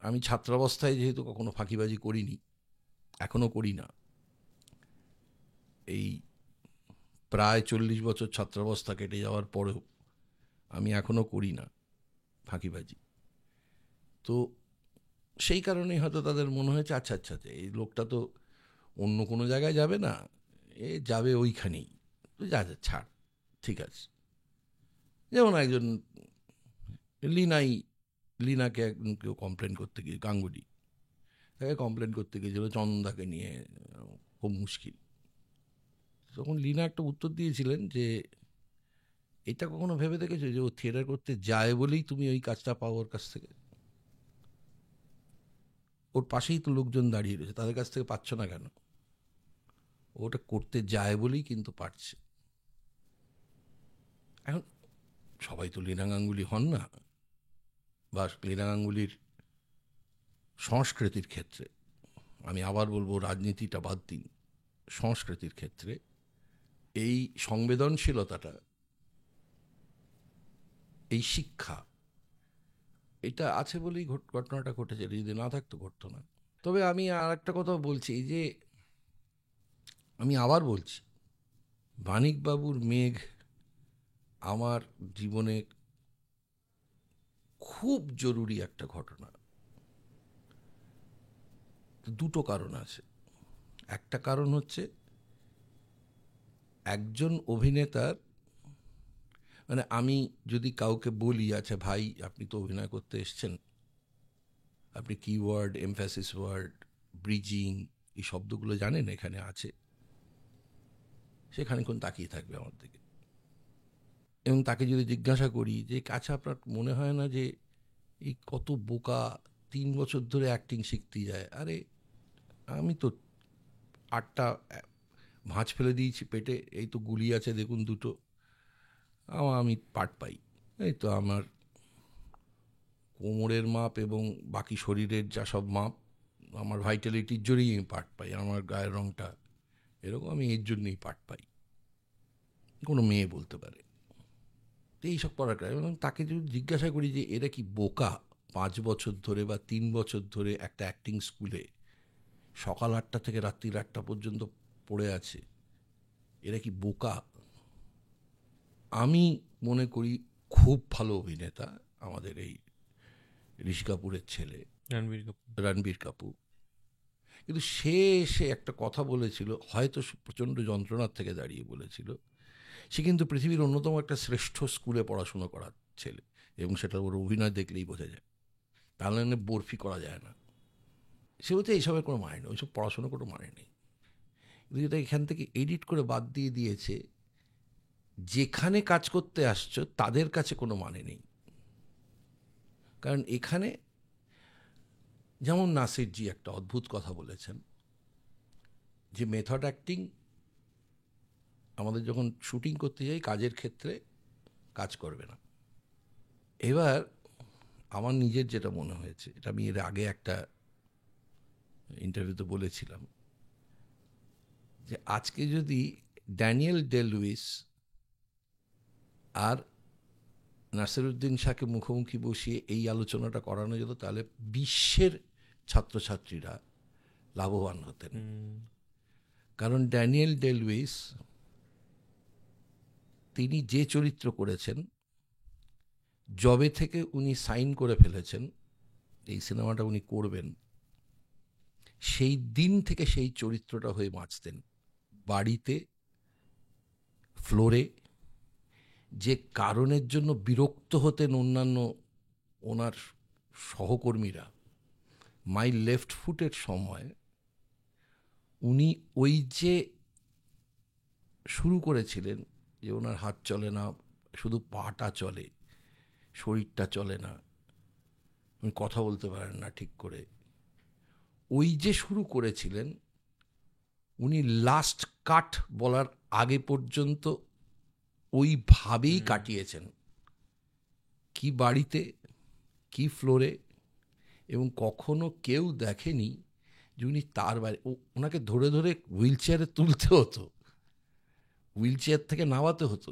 আমি ছাত্রাবস্থায় যেহেতু কখনো ফাঁকিবাজি করিনি, এখনও করি না, এই প্রায় 40 বছর ছাত্রাবস্থা কেটে যাওয়ার পরেও আমি এখনও করি না ফাঁকিবাজি। তো সেই কারণেই হয়তো তাদের মনে হয়েছে আচ্ছা আচ্ছা এই লোকটা তো অন্য কোনো জায়গায় যাবে না, এ যাবে ওইখানেই, তো যা যা ছাড়, ঠিক আছে। যেমন একজন লিনাকে একজন কেউ কমপ্লেন করতে গিয়ে, গাঙ্গুলি তাকে কমপ্লেন করতে গিয়েছিল চন্দনদাকে নিয়ে, খুব মুশকিল। তখন লিনা একটা উত্তর দিয়েছিলেন যে এটা কখনো ভেবে দেখেছো যে ও থিয়েটার করতে যায় বলেই তুমি ওই কাজটা পাও ওর কাছ থেকে? ওর পাশেই তো লোকজন দাঁড়িয়ে রয়েছে, তাদের কাছ থেকে পাচ্ছ না কেন? ওটা করতে যায় বলেই কিন্তু পারছে। এখন সবাই তো লীনা গাঙ্গুলি হন না, বা লীনা গাঙ্গুলির সংস্কৃতির ক্ষেত্রে, আমি আবার বলবো রাজনীতিটা বাদ দিন, সংস্কৃতির ক্ষেত্রে এই সংবেদনশীলতাটা, এই শিক্ষা, এটা আছে বলেই ঘটনাটা ঘটেছে, যদি না থাকতো ঘটতো না। তবে আমি আর একটা কথা বলছি, যে আমি আবার বলছি, মানিকবাবুর মেঘ আমার জীবনে খুব জরুরি একটা ঘটনা। দুটো কারণ আছে। একটা কারণ হচ্ছে একজন অভিনেতার, মানে আমি যদি কাউকে বলি আচ্ছা ভাই আপনি তো অভিনয় করতে এসছেন, আপনি কিওয়ার্ড, এমফ্যাসিস ওয়ার্ড, ব্রিজিং, এই শব্দগুলো জানেন এখানে আছে, সেখানে কোন তাকিয়ে থাকবে আমার দিকে। এবং তাকে যদি জিজ্ঞাসা করি যে আচ্ছা আপনার মনে হয় না যে এই কত বোকা 3 বছর ধরে অ্যাক্টিং শিখতে যায়, আরে আমি তো 8টা ভাঁজ ফেলে দিয়েছি পেটে, এই তো গুলি আছে দেখুন 2টো, আমি পাট পাই, এই তো আমার কোমরের মাপ এবং বাকি শরীরের যা সব মাপ, আমার ভাইটালিটির জন্যই আমি পাট পাই, আমার গায়ের রঙটা এরকম, আমি এর জন্যই পাট পাই, কোনো মেয়ে বলতে পারে। তো এইসব করার কারণ, এবং তাকে যদি জিজ্ঞাসা করি যে এরা কি বোকা, 5 বছর ধরে বা 3 বছর ধরে একটা অ্যাক্টিং স্কুলে সকাল 8টা থেকে রাত্রি 8টা পর্যন্ত পড়ে আছে, এরা কি বোকা? আমি মনে করি খুব ভালো অভিনেতা আমাদের এই ঋষি কাপুরের ছেলে রণবীর কাপুর, কিন্তু সে এসে একটা কথা বলেছিল, হয়তো প্রচণ্ড যন্ত্রণার থেকে দাঁড়িয়ে বলেছিল, সে কিন্তু পৃথিবীর অন্যতম একটা শ্রেষ্ঠ স্কুলে পড়াশুনো করার ছেলে, এবং সেটা ওর অভিনয় দেখলেই বোঝা যায়, তাহলে বরফি করা যায় না। সে বলছে এইসবের কোনো মানে নেই, ওইসব পড়াশুনো কোনো মানে নেই, কিন্তু এটা এখান থেকে এডিট করে বাদ দিয়ে দিয়েছে, যেখানে কাজ করতে আসছো তাদের কাছে কোনো মানে নেই। কারণ এখানে যেমন নাসিরজি একটা অদ্ভুত কথা বলেছেন, যে মেথড অ্যাক্টিং আমাদের যখন শুটিং করতে যাই কাজের ক্ষেত্রে কাজ করবে না। এবার আমার নিজের যেটা মনে হয়েছে, এটা আমি এর আগে একটা ইন্টারভিউতে বলেছিলাম, যে আজকে যদি ড্যানিয়েল ডে লুইস আর নাসিরুদ্দিন শাহকে মুখোমুখি বসিয়ে এই আলোচনাটা করানো যেত, তাহলে বিশ্বের ছাত্রছাত্রীরা লাভবান হতেন। কারণ ড্যানিয়েল ডে লুইস তিনি যে চরিত্র করেছেন, জবে থেকে উনি সাইন করে ফেলেছেন এই সিনেমাটা উনি করবেন, সেই দিন থেকে সেই চরিত্রটা হয়ে বাঁচতেন, বাড়িতে, ফ্লোরে, যে কারণের জন্য বিরক্ত হতেন অন্যান্য ওনার সহকর্মীরা, মাই লেফট ফুটের সময় উনি ওই যে শুরু করেছিলেন যে ওনার হাত চলে না, শুধু পাটা চলে, শরীরটা চলে না, উনি কথা বলতে পারেন না ঠিক করে। ওই যে শুরু করেছিলেন, উনি লাস্ট কাট বলার আগে পর্যন্ত ওইভাবেই কাটিয়েছেন, কি বাড়িতে, কি ফ্লোরে, এবং কখনো কেউ দেখেনি যে উনি তার বাড়ি, ওনাকে ধরে ধরে হুইল চেয়ারে তুলতে হতো, হুইল চেয়ার থেকে নামাতে হতো।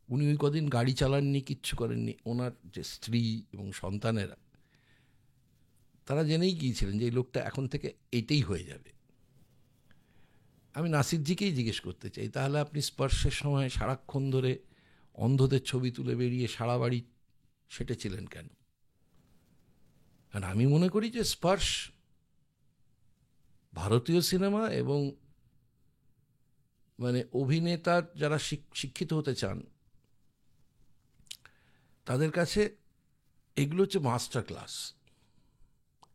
উনি ওই কদিন গাড়ি চালাননি, কিচ্ছু করেননি। ওনার যে স্ত্রী এবং সন্তানেরা, তারা জেনেই গিয়েছিলেন যে এই লোকটা এখন থেকে এইটাই হয়ে যাবে। আমি নাসিরজিকেই জিজ্ঞেস করতে চাই, তাহলে আপনি স্পর্শের সময় সারাক্ষণ ধরে অন্ধদের ছবি তুলে বেরিয়ে সারা বাড়ি সেটেছিলেন কেন? কারণ আমি মনে করি যে স্পর্শ ভারতীয় সিনেমা এবং মানে অভিনেতার যারা শিক্ষিত হতে চান তাদের কাছে এগুলো হচ্ছে মাস্টার ক্লাস।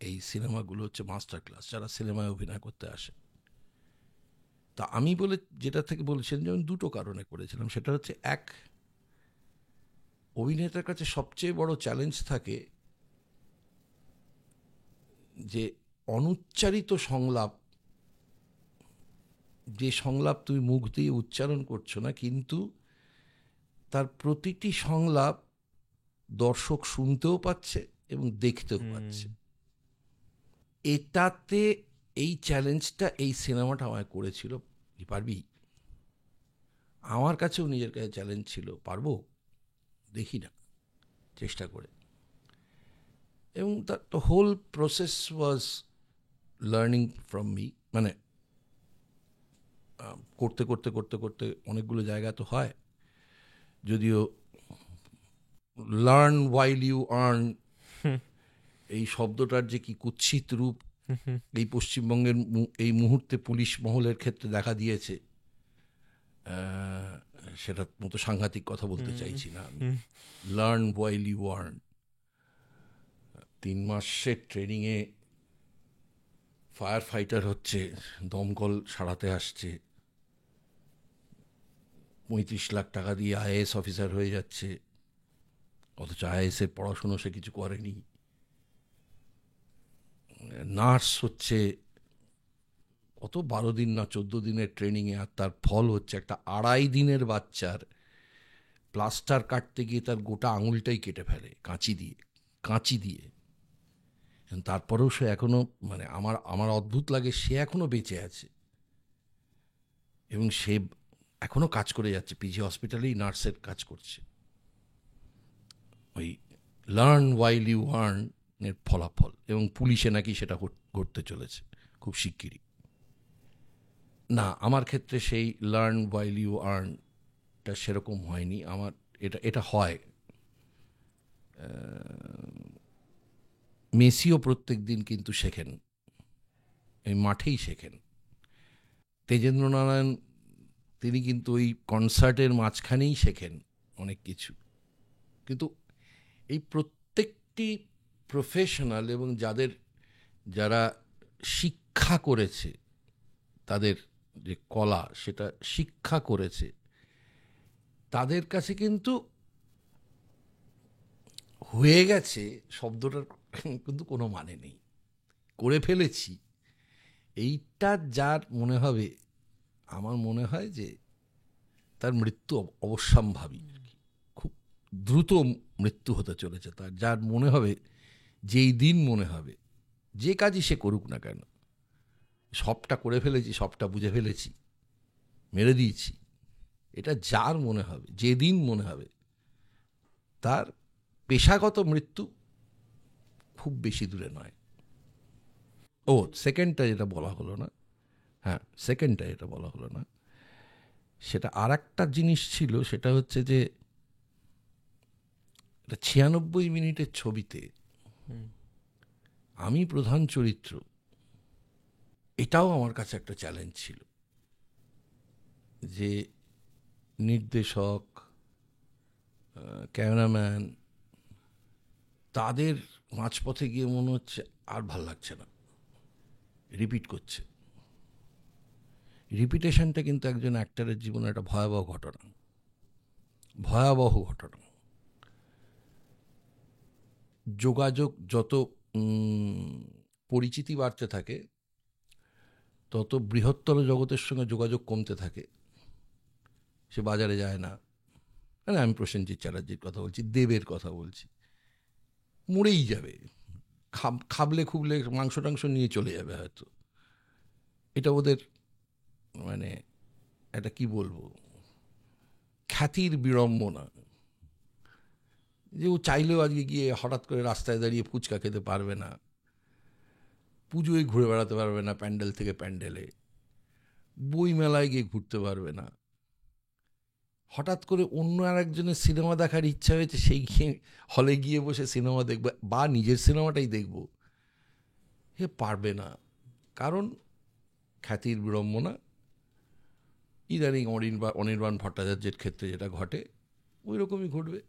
এই সিনেমাগুলো হচ্ছে মাস্টার ক্লাস যারা সিনেমায় অভিনয় করতে আসে। তা আমি যেটা থেকে বলছেন যে আমি দুটো কারণে করেছিলাম। সেটা হচ্ছে, এক, অভিনেতার কাছে সবচেয়ে বড় চ্যালেঞ্জ থাকে যে অনুচ্চারিত সংলাপ, যে সংলাপ তুমি মুখ দিয়ে উচ্চারণ করছো না, কিন্তু তার প্রতিটি সংলাপ দর্শক শুনতেও পাচ্ছে এবং দেখতেও পাচ্ছে। এটাতে এই চ্যালেঞ্জটা এই সিনেমাটা আমায় করেছিল। পারবি? আমার কাছেও নিজের কাছে চ্যালেঞ্জ ছিল, পারবো, দেখি না, চেষ্টা করে। এবং the whole process was learning from me. মানে করতে করতে করতে করতে অনেকগুলো জায়গা তো হয়, যদিও লার্ন ওয়াইল ইউ আর্ন এই শব্দটার যে কি কুৎসিত রূপ এই পশ্চিমবঙ্গের এই মুহূর্তে পুলিশ মহলের ক্ষেত্রে দেখা দিয়েছে, সেটার মতো সাংঘাতিক কথা বলতে চাইছি না আমি। Learn while you earn. 3 মাসের ট্রেনিংয়ে ফায়ার ফাইটার হচ্ছে, দমকল সারাতে আসছে, 35 লাখ টাকা দিয়ে আইএএস অফিসার হয়ে যাচ্ছে, অথচ আইএএসের পড়াশুনো সে কিছু করেনি। নার্স হচ্ছে কত 12 দিন না 14 দিনের ট্রেনিংয়ে, আর তার ফল হচ্ছে একটা 2.5 দিনের বাচ্চার প্লাস্টার কাটতে গিয়ে তার গোটা আঙুলটাই কেটে ফেলে কাঁচি দিয়ে। তারপরেও সে এখনো, মানে আমার অদ্ভুত লাগে, সে এখনো বেঁচে আছে এবং সে এখনো কাজ করে যাচ্ছে, পিজি হসপিটালেই নার্সের কাজ করছে। ওই লার্ন ওয়াইল ইউ আর্ন এর ফলাফল। এবং পুলিশে নাকি সেটা ঘটতে চলেছে খুব শিগগিরই। না, আমার ক্ষেত্রে সেই লার্ন ওয়াইল ইউ আর্নটা সেরকম হয়নি। আমার এটা হয়, মেসিও প্রত্যেক দিন কিন্তু শেখেন, এই মাঠেই শেখেন। তেজেন্দ্রনারায়ণ তিনি কিন্তু ওই কনসার্টের মাঝখানেই শেখেন অনেক কিছু। কিন্তু এই প্রত্যেকটি প্রফেশনাল এবং যারা শিক্ষা করেছে, তাদের যে কলা সেটা শিক্ষা করেছে, তাদের কাছে কিন্তু হয়ে গেছে শব্দটার কিন্তু কোনো মানে নেই, করে ফেলেছি, এইটা যার মনে হবে, আমার মনে হয় যে তার মৃত্যু অবশ্যম্ভাবী, খুব দ্রুত মৃত্যু হতে চলেছে তার। যার মনে হবে, যেই দিন মনে হবে, যে কাজই সে করুক না কেন, সবটা করে ফেলেছি, সবটা বুঝে ফেলেছি, মেরে দিয়েছি, এটা যার মনে হবে, যেদিন মনে হবে, তার পেশাগত মৃত্যু খুব বেশি দূরে নয়। সেকেন্ডটা যেটা বলা হলো না, সেকেন্ডটা যেটা বলা হলো না, সেটা আর একটা জিনিস ছিল। সেটা হচ্ছে যে 96 মিনিটের ছবিতে আমি প্রধান চরিত্র, এটাও আমার কাছে একটা চ্যালেঞ্জ ছিল। যে নির্দেশক, ক্যামেরাম্যান, তাদের মাঝপথে গিয়ে মনে হচ্ছে আর ভাল লাগছে না, রিপিট করছে। রিপিটেশনটা কিন্তু একজন অ্যাক্টরের জীবনে একটা ভয়াবহ ঘটনা। যোগাযোগ যত পরিচিতি বাড়তে থাকে, তত বৃহত্তর জগতের সঙ্গে যোগাযোগ কমতে থাকে। সে বাজারে যায় না, মানে আমি প্রসেনজিৎ চ্যাটার্জির কথা বলছি, দেবের কথা বলছি, মরেই যাবে, খাবলে খুবলে মাংস টাংস নিয়ে চলে যাবে হয়তো। এটা ওদের মানে এটা কি বলবো, খ্যাতির বিড়ম্বনা, যে ও চাইলেও আজকে গিয়ে হঠাৎ করে রাস্তায় দাঁড়িয়ে ফুচকা খেতে পারবে না, পুজোয় ঘুরে বেড়াতে পারবে না প্যান্ডেল থেকে প্যান্ডেলে, বই মেলায় গিয়ে ঘুরতে পারবে না, হঠাৎ করে অন্য আর একজনের সিনেমা দেখার ইচ্ছা হয়েছে, সেই গিয়ে হলে গিয়ে বসে সিনেমা দেখবে বা নিজের সিনেমাটাই দেখব, হে পারবে না। কারণ খ্যাতির বিড়ম্বনা। ইদানিং অনির্বাণ ভট্টাচার্যের ক্ষেত্রে যেটা ঘটে ওই রকমই ঘটবে।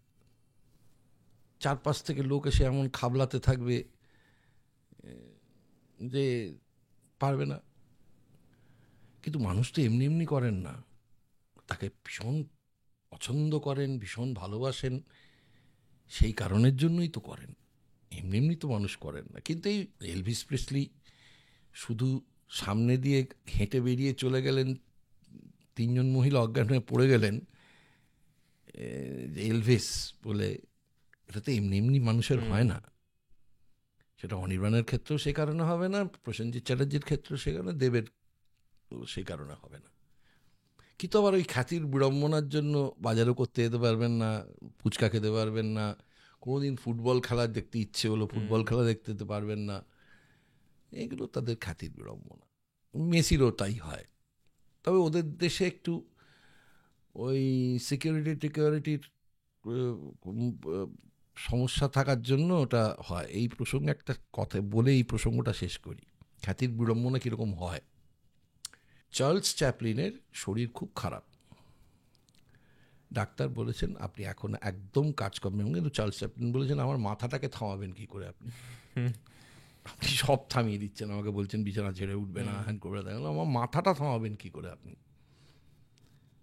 চারপাশ থেকে লোক এসে এমন খাবলাতে থাকবে যে পারবে না। কিন্তু মানুষ তো এমনি এমনি করেন না, তাকে ভীষণ পছন্দ করেন, ভীষণ ভালোবাসেন, সেই কারণের জন্যই তো করেন, এমনি এমনি তো মানুষ করেন না। কিন্তু এই এলভিস প্রেসলি শুধু সামনে দিয়ে হেঁটে বেরিয়ে চলে গেলেন, তিনজন মহিলা অজ্ঞান হয়ে পড়ে গেলেন, এলভিস বলে, এটা তো এমনি এমনি মানুষের হয় না। সেটা অনির্বাণের ক্ষেত্রেও সে কারণে হবে না, প্রসেনজিৎ চ্যাটার্জির ক্ষেত্রেও সে কারণে, দেবের সেই কারণে হবে না। কিন্তু আবার ওই খ্যাতির বিড়ম্বনার জন্য বাজারও করতে যেতে পারবেন না, ফুচকা খেতে পারবেন না, কোনোদিন ফুটবল খেলা দেখতে ইচ্ছে হলো ফুটবল খেলা দেখতে যেতে পারবেন না, এগুলো তাদের খ্যাতির বিড়ম্বনা। মেসিরও তাই হয়। তবে ওদের দেশে একটু ওই সিকিউরিটির সমস্যা থাকার জন্য ওটা হয়। এই প্রসঙ্গে একটা কথা বলে এই প্রসঙ্গটা শেষ করি, খ্যাতির বিড়ম্বনা কীরকম হয়। চার্লস চ্যাপলিনের শরীর খুব খারাপ, ডাক্তার বলেছেন আপনি এখন একদম কাজ করবেন, কিন্তু চার্লস চ্যাপলিন বলেছেন আমার মাথাটাকে থামাবেন কি করে আপনি, আপনি সব থামিয়ে দিচ্ছেন, আমাকে বলছেন বিছানা ছেড়ে উঠবে না, হ্যান করবে না, আমার মাথাটা থামাবেন কি করে আপনি।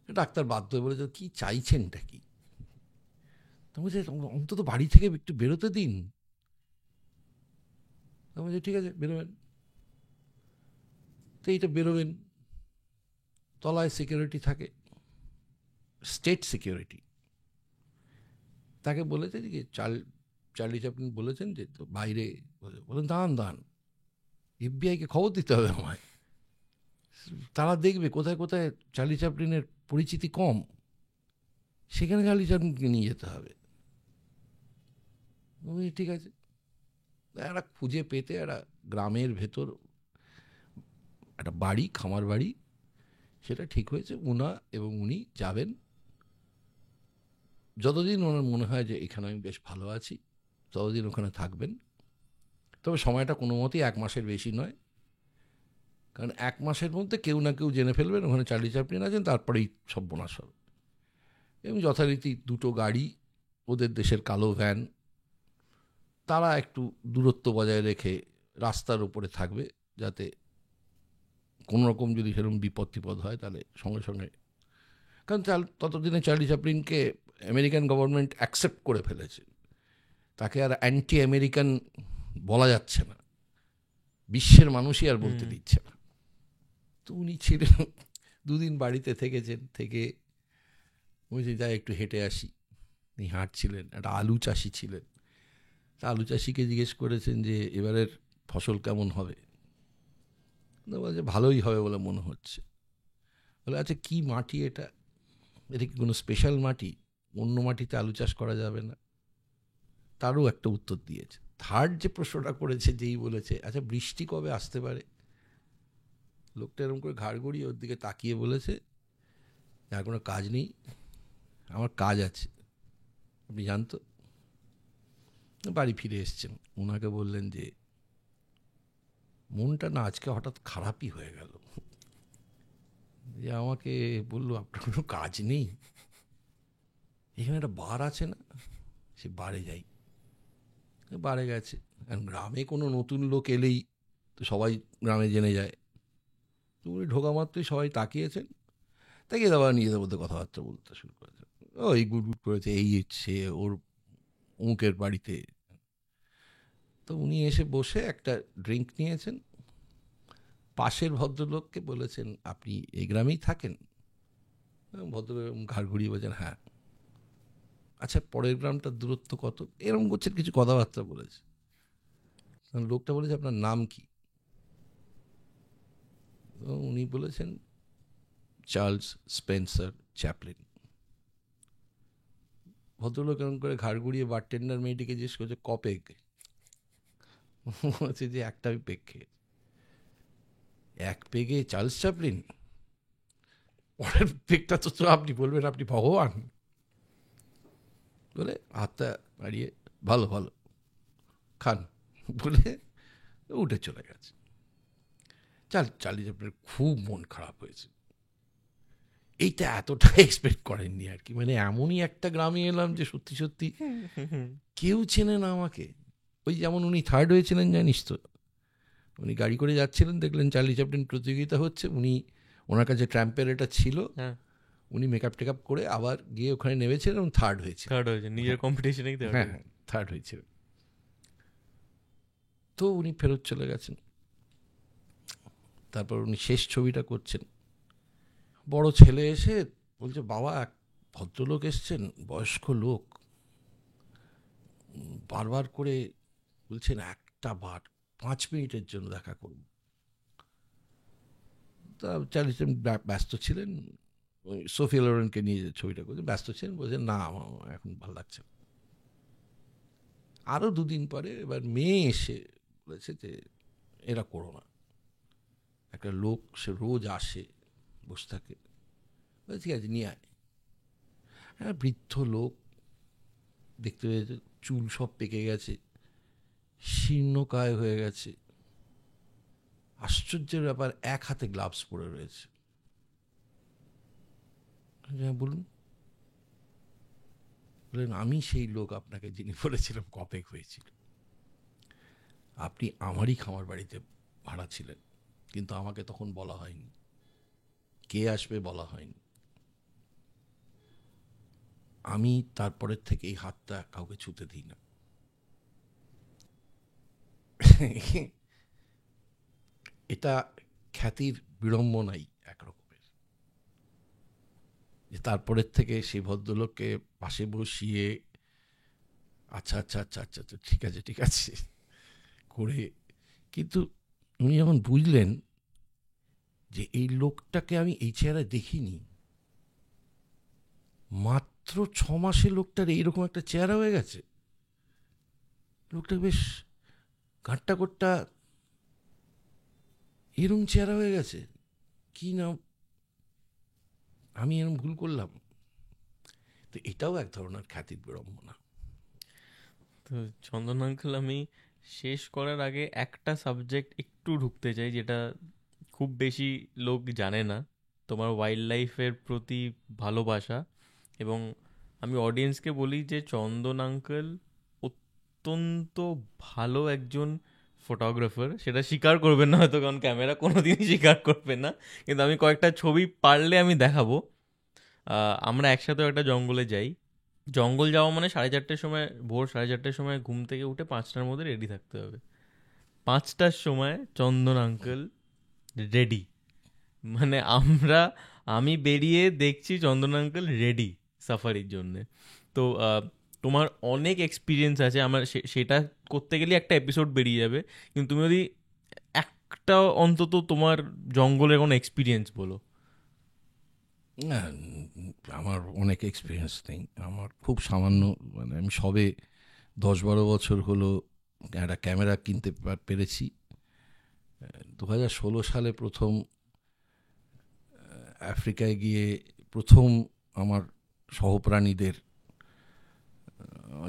ডাক্তার বাধ্য হয়ে বলেছে কি চাইছেনটা কি, তো বলছে অন্তত বাড়ি থেকে একটু বেরোতে দিন। বলছে ঠিক আছে বেরোবেন। তো এইটা বেরোবেন, তলায় সিকিউরিটি থাকে, স্টেট সিকিউরিটি, তাকে বলেছে যে চার্লি চ্যাপলিন বলেছেন যে তো বাইরে, বলেন দাঁড়ান এফবিআইকে খবর দিতে হবে আমায়, তারা দেখবে কোথায় কোথায় চার্লি চ্যাপলিনের পরিচিতি কম, সেখানে চার্লি চ্যাপলিনকে নিয়ে যেতে হবে। ঠিক আছে, একটা খুঁজে পেতে একটা গ্রামের ভেতর একটা বাড়ি, খামার বাড়ি, সেটা ঠিক হয়েছে, এবং উনি যাবেন, যতদিন ওনার মনে হয় যে এখানে আমি বেশ ভালো আছি ততদিন ওখানে থাকবেন। তবে সময়টা কোনো মতেই 1 মাসের বেশি নয়, কারণ 1 মাসের মধ্যে কেউ না কেউ জেনে ফেলবেন ওখানে চার্লি চ্যাপলিন আছেন, তারপরেই সর্বনাশ হবে। এবং যথারীতি 2টো গাড়ি, ওদের দেশের কালো ভ্যান, তারা একটু দূরত্ব বজায় রেখে রাস্তার উপরে থাকবে, যাতে কোনোরকম যদি সেরকম বিপদ হয় তাহলে সঙ্গে সঙ্গে, কারণ ততদিনে চার্লি চ্যাপলিনকে আমেরিকান গভর্নমেন্ট অ্যাকসেপ্ট করে ফেলেছে, তাকে আর অ্যান্টি আমেরিকান বলা যাচ্ছে না, বিশ্বের মানুষই আর বলতে দিচ্ছে না। তো উনি ছিলেন 2 দিন বাড়িতে থেকেছেন, থেকে বলছে যাই একটু হেঁটে আসি। উনি হাঁটছিলেন, একটা আলু চাষি ছিলেন, তা আলু চাষিকে জিজ্ঞেস করেছেন যে এবারের ফসল কেমন হবে, বলছে ভালোই হবে বলে মনে হচ্ছে। বলে আচ্ছা কী মাটি এটা, এটা কি কোনো স্পেশাল মাটি, অন্য মাটিতে আলু চাষ করা যাবে না? তারও একটা উত্তর দিয়েছে। থার্ড যে প্রশ্নটা করেছে, যেই বলেছে আচ্ছা বৃষ্টি কবে আসতে পারে, লোকটা এরকম করে ঘাড় গড়িয়ে ওর দিকে তাকিয়ে বলেছে আর কোনো কাজ নেই, আমার কাজ আছে, আপনি জানতো। বাড়ি ফিরে এসছেন, ওনাকে বললেন যে মনটা না আজকে হঠাৎ খারাপই হয়ে গেল, যে আমাকে বললো আপনার কোনো কাজ নেই, এখানে একটা বার আছে না, সে বারে যাই। বারে গেছে, কারণ গ্রামে কোনো নতুন লোক এলেই তো সবাই গ্রামে জেনে যায়। তো উনি ঢোকা মাত্রই সবাই তাকিয়েছেন, তাকিয়ে আবার নিজেদের মধ্যে কথাবার্তা বলতে শুরু করেছেন, ওই গুড় করেছে, এই সে ওর অমুকের বাড়িতে তো উনি এসে বসে একটা ড্রিঙ্ক নিয়েছেন, পাশের ভদ্রলোককে বলেছেন আপনি এই গ্রামেই থাকেন? ভদ্রলোক ঘাড় ঘুরিয়ে বলছেন হ্যাঁ। আচ্ছা পরের গ্রামটার দূরত্ব কত? এরকম করছেন, কিছু কথাবার্তা বলেছে। লোকটা বলেছে আপনার নাম কি? উনি বলেছেন চার্লস স্পেন্সার চ্যাপলিন। ভদ্রলোক এরকম করে ঘাড় ঘুরিয়ে বারটেন্ডার মেয়েটিকে জিজ্ঞেস করছে কপেক? বলছে যে একটা আমি পেগ খেয়েছি। এক পেগে চার্লস চ্যাপলিন? পরের পেগটা তো আপনি বলবেন আপনি ভগবান। বলে হাতটা বাড়িয়ে ভালো ভালো খান বলে উঠে চলে গেছে। চার্লি চ্যাপলিনের খুব মন খারাপ হয়েছে। এইটা এতটা এক্সপেক্ট করেননি আর কি, মানে এমনই একটা গ্রামে এলাম যে সত্যি সত্যি কেউ চেনে না আমাকে। ওই যেমন উনি থার্ড হয়েছিলেন জানিস তো, উনি গাড়ি করে যাচ্ছিলেন, দেখলেন চার্লি চ্যাপলিন প্রতিযোগিতা হচ্ছে, উনি ওনার কাছে ট্র্যাম্পের এটা ছিল, উনি মেকআপ টেকআপ করে আবার গিয়ে ওখানে নেমেছিলেন এবং থার্ড হয়েছে। নিজের কম্পিটিশনেই হ্যাঁ হ্যাঁ থার্ড হয়েছিল। তো উনি ফেরত চলে গেছেন। তারপর উনি শেষ ছবিটা করছেন, বড় ছেলে এসে বলছে বাবা এক ভদ্রলোক এসছেন, বয়স্ক লোক, বারবার করে বলছেন একটা বার 5 মিনিটের জন্য দেখা করব। তা চার্লি চ্যাপলিন ব্যস্ত ছিলেন, ওই সোফিয়া লোরেনকে নিয়ে যে ছবিটা করছে ব্যস্ত ছিলেন, বলছেন না আমার এখন ভালো লাগছে না। আরও 2 দিন পরে এবার মেয়ে এসে বলেছে যে এরা করো না, একটা লোক সে রোজ আসে বসে থাকে, ঠিক আছে নিয়ে আয়। হ্যাঁ বৃদ্ধ লোক, দেখতে পেয়েছে চুল সব পেকে গেছে, শীর্ণকায় হয়ে গেছে, আশ্চর্যের ব্যাপার এক হাতে গ্লাভস পরে রয়েছে। হ্যাঁ বলুন। বললেন আমি সেই লোক আপনাকে যিনি বলেছিলাম কপেক হয়েছিল। আপনি আমারই খামার বাড়িতে ভাড়া ছিলেন, কিন্তু আমাকে তখন বলা হয়নি, কে আসবে বলা হয়নি। আমি তারপরের থেকে এই হাতটা কাউকে ছুতে দিই না। এটা খ্যাতির বিড়ম্বনাই একরকমের, যে তারপরের থেকে সেই ভদ্রলোককে পাশে বসিয়ে আচ্ছা আচ্ছা আচ্ছা আচ্ছা আচ্ছা ঠিক আছে ঠিক আছে করে, কিন্তু উনি যখন বুঝলেন যে এই লোকটাকে আমি এই চেহারায় দেখিনি, মাত্র 6 মাসে লোকটার এইরকম একটা চেহারা হয়ে গেছে, লোকটা বেশ ঘাট্টা কোট্টা এরম চেহারা হয়ে গেছে, কি না আমি এরম ভুল করলাম। তো এটাও এক ধরনের খ্যাতির বিড়ম্বনা। তো চন্দন আঙ্কেল, আমি শেষ করার আগে একটা সাবজেক্ট একটু ঢুকতে চাই, যেটা খুব বেশি লোক জানে না, তোমার ওয়াইল্ড লাইফের প্রতি ভালোবাসা। এবং আমি অডিয়েন্সকে বলি যে চন্দন আঙ্কেল অত্যন্ত ভালো একজন ফটোগ্রাফার। সেটা স্বীকার করবেন না হয়তো, কারণ ক্যামেরা কোনোদিনই স্বীকার করবে না, কিন্তু আমি কয়েকটা ছবি পারলে আমি দেখাবো। আমরা একসাথে একটা জঙ্গলে যাই, জঙ্গল যাওয়া মানে 4:30 সময়, ভোর 4:30 সময় ঘুম থেকে উঠে 5টার মধ্যে রেডি থাকতে হবে। 5টার সময় চন্দন আঙ্কেল রেডি, মানে আমি বেরিয়ে দেখছি চন্দন আঙ্কেল রেডি সাফারির জন্যে। তো তোমার অনেক এক্সপিরিয়েন্স আছে, আমার সেটা করতে গেলে একটা এপিসোড বেরিয়ে যাবে, কিন্তু তুমি যদি একটা অন্তত তোমার জঙ্গলের কোনো এক্সপিরিয়েন্স বলো। না, আমার অনেক এক্সপিরিয়েন্স নেই, আমার খুব সামান্য, মানে আমি সবে 10-12 বছর হলো একটা ক্যামেরা কিনতে পেরেছি। 2016 সালে প্রথম আফ্রিকায় গিয়ে প্রথম আমার সহপ্রাণীদের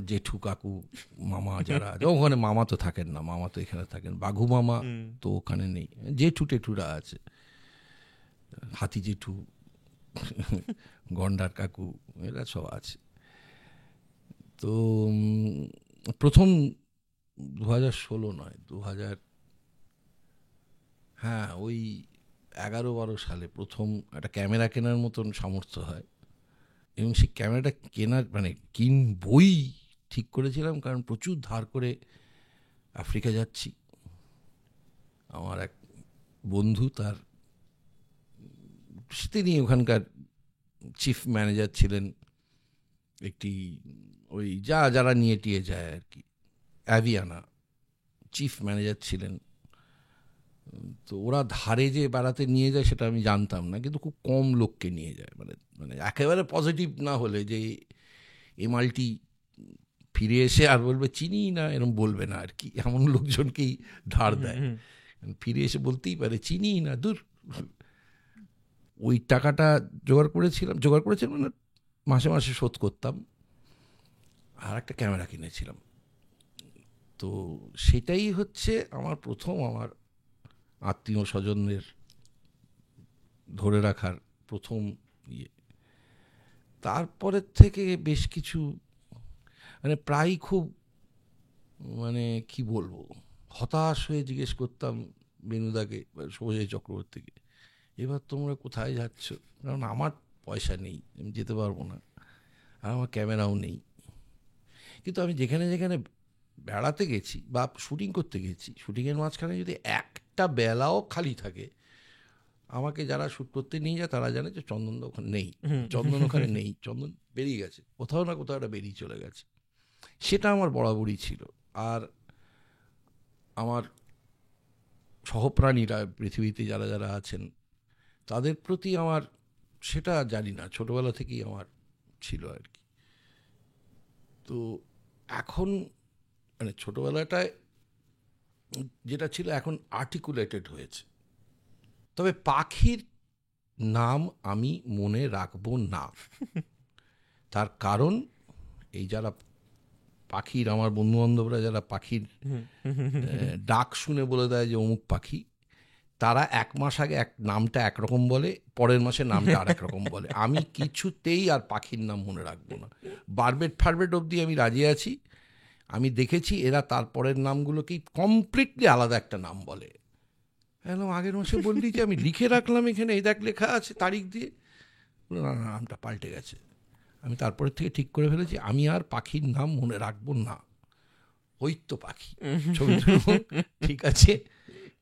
জেঠু কাকু মামা যারা ওখানে, মামা তো থাকেন না, মামা তো এখানে থাকেন, বাঘু মামা তো ওখানে নেই, জেঠু টেঠুরা আছে, হাতি জেঠু গন্ডার কাকু এরা সব আছে। তো প্রথম 2016 নয় 2000, হ্যাঁ ওই 11-12 সালে প্রথম একটা ক্যামেরা কেনার মতন সামর্থ্য হয়, এবং সেই ক্যামেরাটা কেনার মানে কিনবই ঠিক করেছিলাম, কারণ প্রচুর ধার করে আফ্রিকা যাচ্ছি, আমার এক বন্ধু, তার তিনি ওখানকার চিফ ম্যানেজার ছিলেন একটি, ওই যারা নিয়ে টিয়ে যায় আর কি, অ্যাভিয়ানা চিফ ম্যানেজার ছিলেন। তো ওরা ধারে যে বেড়াতে নিয়ে যায় সেটা আমি জানতাম না, কিন্তু খুব কম লোককে নিয়ে যায়, মানে মানে একেবারে পজিটিভ না হলে যে এ মালটি ফিরে এসে আর বলবে চিনি না এরকম বলবে না আর কি, এমন লোকজনকেই ধার দেয়। ফিরে এসে বলতেই পারে চিনি না, দূর। ওই টাকাটা জোগাড় করেছিলাম মানে মাসে মাসে শোধ করতাম, আর একটা ক্যামেরা কিনেছিলাম। তো সেটাই হচ্ছে আমার প্রথম, আমার আত্মীয় স্বজনদের ধরে রাখার প্রথম ইয়ে। তারপরের থেকে বেশ কিছু, মানে প্রায় খুব, মানে কি বলবো, হতাশ হয়ে জিজ্ঞেস করতাম বেনুদাকে, শুভজয় চক্রবর্তীকে, এবার তোমরা কোথায় যাচ্ছ? কারণ আমার পয়সা নেই, আমি যেতে পারবো না, আর আমার ক্যামেরাও নেই। কিন্তু আমি যেখানে যেখানে বেড়াতে গেছি বা শুটিং করতে গেছি, শুটিংয়ের মাঝখানে যদি একটা বেলাও খালি থাকে, আমাকে যারা শ্যুট করতে নিয়ে যায় তারা জানে যে চন্দন ওখানে নেই, চন্দন ওখানে নেই, চন্দন বেরিয়ে গেছে, কোথাও না কোথাও একটা বেরিয়ে চলে গেছে। সেটা আমার বরাবরই ছিল। আর আমার সহপ্রাণীরা পৃথিবীতে যারা যারা আছেন তাদের প্রতি আমার, সেটা জানি না, ছোটবেলা থেকেই আমার ছিল আর কি। তো এখন মানে ছোটবেলাটায় যেটা ছিল এখন আর্টিকুলেটেড হয়েছে। তবে পাখির নাম আমি মনে রাখবো না, তার কারণ এই যারা পাখির, আমার বন্ধুবান্ধবরা যারা পাখির ডাক শুনে বলে দেয় যে অমুক পাখি, তারা এক মাস আগে নামটা একরকম বলে, পরের মাসে নামটা আর একরকম বলে। আমি কিছুতেই আর পাখির নাম মনে রাখবো না। বারবেট ফারবেট অবধি আমি রাজি আছি, আমি দেখেছি এরা তারপরের নামগুলোকেই কমপ্লিটলি আলাদা একটা নাম বলে। একদম আগের মাসে বললি যে আমি লিখে রাখলাম এখানে, এই দেখ লেখা আছে তারিখ দিয়ে, না না নামটা পাল্টে গেছে। আমি তারপরের থেকে ঠিক করে ফেলেছি আমি আর পাখির নাম মনে রাখবো না। ওই তো পাখি ছবি তুলব, ঠিক আছে,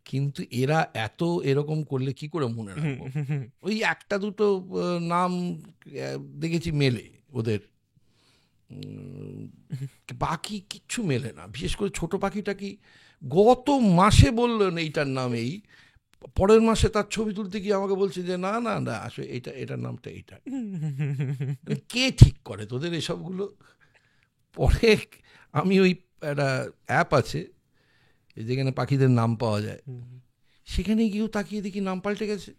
কিন্তু এরা এত এরকম করলে কি করে মনে রাখবো? ওই একটা দুটো নাম দেখেছি মেলে ওদের, বাকি কিচ্ছু মেলে না। বিশেষ করে ছোট পাখিটা কি গত মাসে বললেন এইটার নাম এই, পরের মাসে তার ছবি তুলতে গিয়ে আমাকে বলছে যে না না না আসলে এটার নামটা এইটা। কে ঠিক করে তোদের এসবগুলো? পরে আমি ওই একটা অ্যাপ আছে যেখানে পাখিদের নাম পাওয়া যায়, সেখানে গিয়েও তাকিয়ে দেখি নাম পাল্টে গেছে।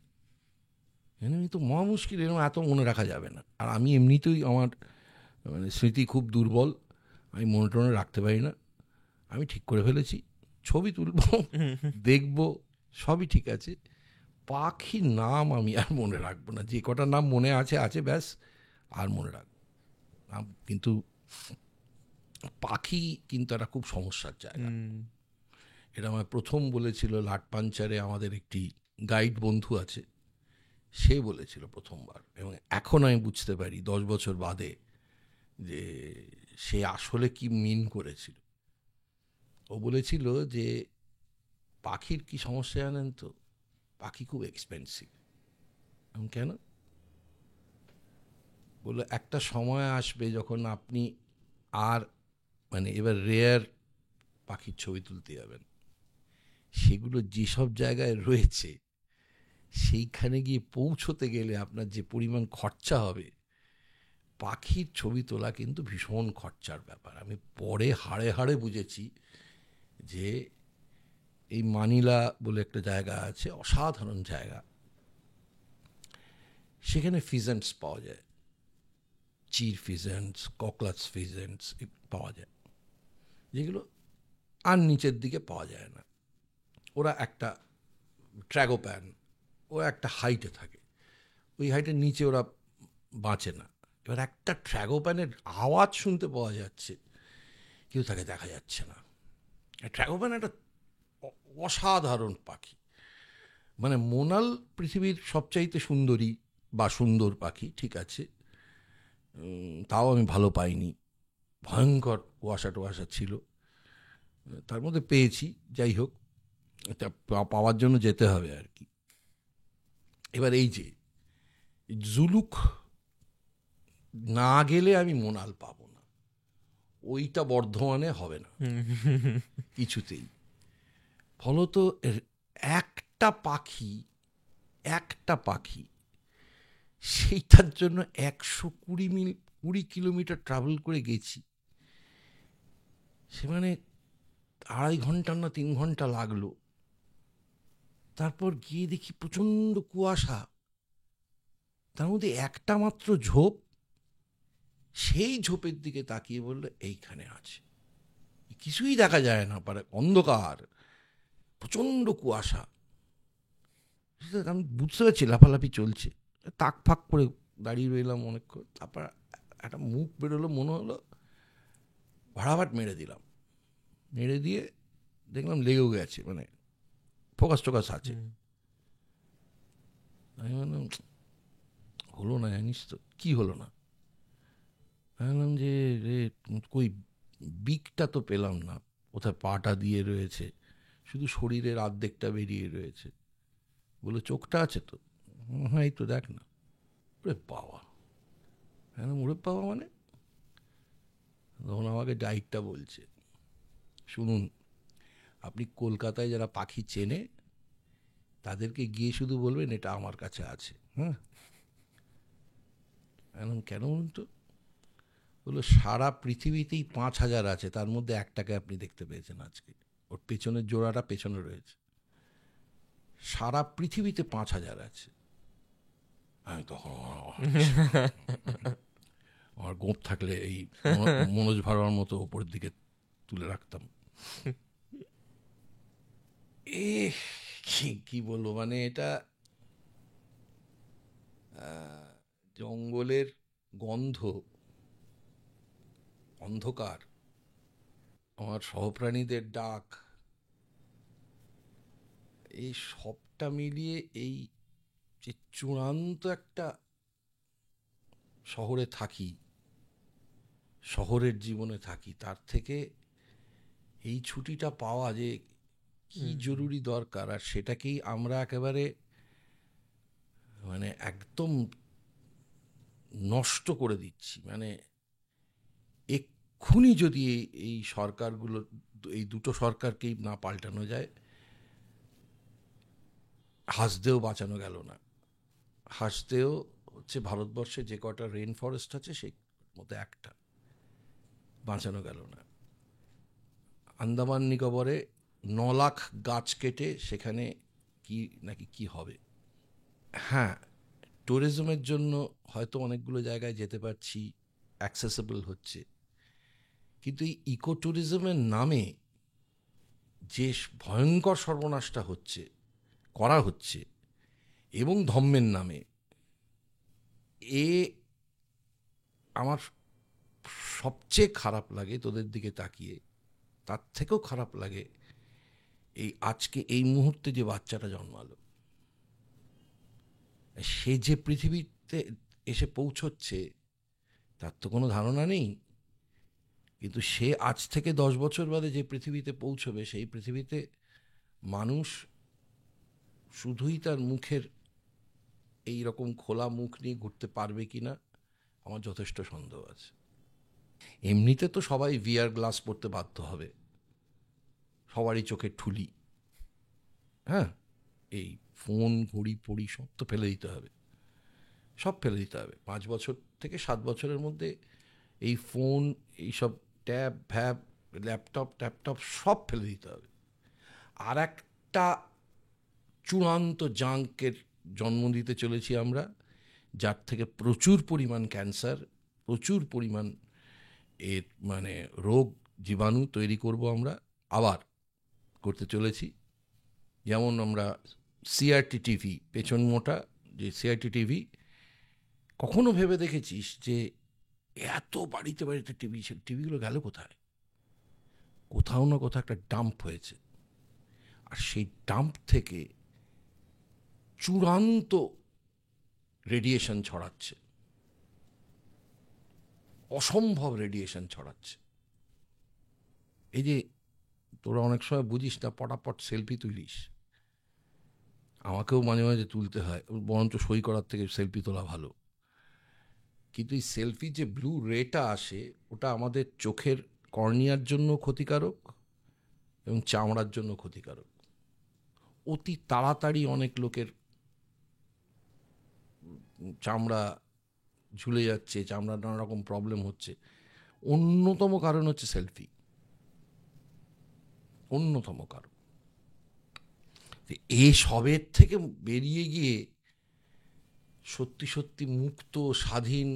এমনি তো মহা মুশকিল, এরকম এত মনে রাখা যাবে না। আর আমি এমনিতেই আমার মানে স্মৃতি খুব দুর্বল, আমি মনে টনে রাখতে পারি না। আমি ঠিক করে ফেলেছি ছবি তুলব, দেখব, সবই ঠিক আছে, পাখির নাম আমি আর মনে রাখবো না। যে কটা নাম মনে আছে আছে ব্যাস, আর মনে রাখবো। কিন্তু পাখি কিন্তু একটা খুব সমস্যার জায়গা। এটা আমার প্রথম বলেছিল লাটপাঞ্চারে, আমাদের একটি গাইড বন্ধু আছে, সে বলেছিল প্রথমবার, এবং এখন আমি বুঝতে পারি 10 বছর বাদে যে সে আসলে কি মিন করেছিল। ও বলেছিল যে পাখির কি সমস্যা জানেন তো, পাখি খুব এক্সপেন্সিভ। কেন? বললো একটা সময় আসবে যখন আপনি আর মানে এবার রেয়ার পাখির ছবি তুলতে যাবেন, সেগুলো যেসব জায়গায় রয়েছে সেইখানে গিয়ে পৌঁছতে গেলে আপনার যে পরিমাণ খরচা হবে, পাখির ছবি তোলা কিন্তু ভীষণ খরচার ব্যাপার। আমি পরে হাড়ে হাড়ে বুঝেছি যে এই মানিলা বলে একটা জায়গা আছে, অসাধারণ জায়গা, সেখানে ফিজেন্টস পাওয়া যায়, চির ফিজেন্টস, ককলাস ফিজেন্টস পাওয়া যায়, যেগুলো আর নিচের দিকে পাওয়া যায় না। ওরা একটা ট্র্যাগোপ্যান, ওরা একটা হাইটে থাকে, ওই হাইটের নিচে ওরা বাঁচে না। এবার একটা ট্র্যাগোপ্যানের আওয়াজ শুনতে পাওয়া যাচ্ছে, কেউ তাকে দেখা যাচ্ছে না। ট্র্যাগোপ্যান একটা অসাধারণ পাখি, মানে মোনাল পৃথিবীর সবচাইতে সুন্দরী বা সুন্দর পাখি, ঠিক আছে, তাও আমি ভালো পাইনি, ভয়ঙ্কর কুয়াশা টুয়াশা ছিল। তার মধ্যে পেয়েছি, যাই হোক, এটা পাওয়ার জন্য যেতে হবে আর কি। এবার এই যে জুলুক না গেলে আমি মোনাল পাবো না, ওইটা বর্ধমানে হবে না কিছুতেই। ফলত একটা পাখি, একটা পাখি, সেইটার জন্য 120 কিলোমিটার ট্রাভেল করে গেছি। সে মানে 2.5 ঘন্টা না 3 ঘন্টা লাগলো। তারপর গিয়ে দেখি প্রচণ্ড কুয়াশা, তার মধ্যে একটা মাত্র ঝোপ, সেই ঝোপের দিকে তাকিয়ে বললো এইখানে আছে। কিছুই দেখা যায় না, পারে অন্ধকার, প্রচণ্ড কুয়াশা। আমি বুঝতে পারছি লাফালাফি চলছে, তাক ফাক করে দাঁড়িয়ে রইলাম অনেকক্ষণ। তারপর একটা মুখ বেরোলো, মনে হলো ভাড়াভাট মেরে দিলাম। মেরে দিয়ে দেখলাম লেগেও গেছে, মানে ফোকাস টোকাস আছে। আমি বললাম হলো না, জানিস তো কি হলো না। আমি বললাম যে রে কই বিকটা তো পেলাম না, কোথায় পাটা দিয়ে রয়েছে, শুধু শরীরের অর্ধেকটা বেরিয়ে রয়েছে। বলে চোখটা আছে তো? হ্যাঁ এই তো দেখ না। ওরে বাবা, হ্যাঁ ওরে বাবা মানে? তখন আমাকে ডাইটটা বলছে, শুনুন আপনি কলকাতায় যারা পাখি চেনে তাদেরকে গিয়ে শুধু বলবেন এটা আমার কাছে আছে। হ্যাঁ, এখন কেন বলুন তো? বললো সারা পৃথিবীতেই 5,000 আছে, তার মধ্যে একটাকে আপনি দেখতে পেয়েছেন আজকে, ওর পেছনের জোড়াটা পেছনে রয়েছে। সারা পৃথিবীতে 5,000 আছে। আমি তখন আমার গোঁপ থাকলে এই মনোজ ভাড়ার মতো ওপরের দিকে তুলে রাখতাম। এ কি বলবো, মানে এটা জঙ্গলের গন্ধ, অন্ধকার, আমার সহপ্রাণীদের ডাক, এই সবটা মিলিয়ে এই যে চূড়ান্ত একটা শহরে থাকি, শহরের জীবনে থাকি, তার থেকে এই ছুটিটা পাওয়া যে কি জরুরি দরকার, আর সেটাকেই আমরা একেবারে মানে একদম নষ্ট করে দিচ্ছি। মানে এক্ষুনি যদি এই সরকারগুলো, এই দুটো সরকারকেই না পাল্টানো যায়, হাসদেও বাঁচানো গেল না। হাসদেও হচ্ছে ভারতবর্ষে যে কটা রেন ফরেস্ট আছে সেই মধ্যে একটা, বাঁচানো গেল না। আন্দামান নিকোবরে 9 লাখ গাছ কেটে সেখানে কি নাকি কি হবে। হ্যাঁ, ট্যুরিজমের জন্য হয়তো অনেকগুলো জায়গায় যেতে পারছি, অ্যাক্সেসেবল হচ্ছে, কিন্তু এই ইকো ট্যুরিজমের নামে যে ভয়ঙ্কর সর্বনাশটা হচ্ছে, করা হচ্ছে, এবং ধম্মের নামে, এ আমার সবচেয়ে খারাপ লাগে তোদের দিকে তাকিয়ে। তার থেকেও খারাপ লাগে এই আজকে এই মুহূর্তে যে বাচ্চাটা জন্মালো, সে যে পৃথিবীতে এসে পৌঁছচ্ছে তার তো কোনো ধারণা নেই, কিন্তু সে আজ থেকে 10 বছর বাদে যে পৃথিবীতে পৌঁছবে, সেই পৃথিবীতে মানুষ শুধুই তার মুখের এই রকম খোলা মুখ নিয়ে ঘুরতে পারবে কি না আমার যথেষ্ট সন্দেহ আছে। এমনিতে তো সবাই ভিআর গ্লাস পরতে বাধ্য হবে, সবারই চোখে ঠুলি। হ্যাঁ, এই ফোন ঘড়ি পড়ি সব তো ফেলে দিতে হবে, সব ফেলে দিতে হবে। 5 বছর থেকে 7 বছরের মধ্যে এই ফোন, এইসব ট্যাব ভ্যাব, ল্যাপটপ ট্যাপটপ সব ফেলে দিতে হবে। আর একটা চূড়ান্ত জাঙ্কের জন্ম দিতে চলেছি আমরা, যার থেকে প্রচুর পরিমাণ ক্যান্সার, প্রচুর পরিমাণ এর মানে রোগ জীবাণু তৈরি করব আমরা, আবার করতে চলেছি। যেমন আমরা সিআরটি টিভি, পেছন মোটা যে সিআরটি টিভি, কখনো ভেবে দেখেছিস যে এত বাড়িতে বাড়িতে টিভি, টিভিগুলো গেল কোথায়? কোথাও না কোথাও একটা ডাম্প হয়েছে, আর সেই ডাম্প থেকে চূড়ান্ত রেডিয়েশন ছড়াচ্ছে, অসম্ভব রেডিয়েশন ছড়াচ্ছে। এই যে তোরা অনেক সময় বুঝিস না, পটাপট সেলফি তুলিস। আমাকেও মাঝে মাঝে তুলতে হয়, বরঞ্চ সই করার থেকে সেলফি তোলা ভালো। কিন্তু এই সেলফি যে ব্লু রেটা আসে, ওটা আমাদের চোখের কর্নিয়ার জন্য ক্ষতিকারক এবং চামড়ার জন্য ক্ষতিকারক। অতি তাড়াতাড়ি অনেক লোকের চামড়া ঝুলে যাচ্ছে, চামড়ার নানা রকম প্রবলেম হচ্ছে। অন্যতম কারণ হচ্ছে সেলফি, অন্যতম কারণ। এই সবের থেকে বেরিয়ে গিয়ে সত্যি সত্যি মুক্ত স্বাধীন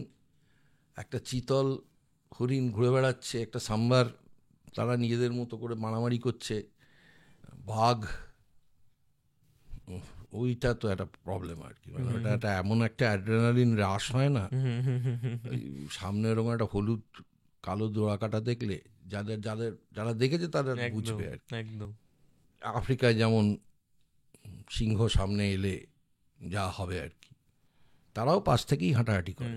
একটা চিতল হরিণ ঘুরে বেড়াচ্ছে, একটা সাম্বার তারা নিজেদের মতো করে মারামারি করছে, বাঘ, ওইটা তো একটা প্রবলেম আর কি। মানে ওটা একটা এমন একটা অ্যাড্রেনালিন রাশ হয় না, সামনে এরকম একটা হলুদ কালো দোড়াকাটা দেখলে যারা দেখেছে তারা বুঝবে আর কি। একদম আফ্রিকায় যেমন সিংহ সামনে এলে যা হবে আর কি, তারাও পাশ থেকেই হাঁটাহাঁটি করে,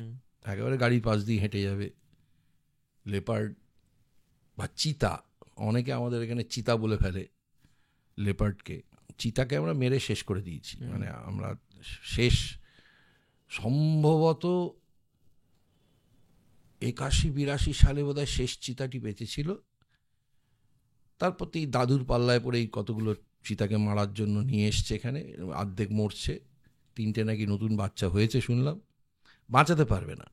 একেবারে গাড়ির পাশ দিয়ে হেঁটে যাবে। লেপার্ড বা চিতা, অনেকে আমাদের এখানে চিতা বলে ফেলে লেপার্ডকে। চিতাকে আমরা মেরে শেষ করে দিয়েছি। মানে আমরা শেষ সম্ভবত 81-82 সালে বোধহয় শেষ চিতাটি বেঁচেছিল। তারপর এই দাদুর পাল্লায় পড়ে এই কতগুলো চিতাকে মারার জন্য নিয়ে এসছে এখানে, অর্ধেক মরছে, 3টে নাকি নতুন বাচ্চা হয়েছে শুনলাম। বাঁচাতে পারবে না,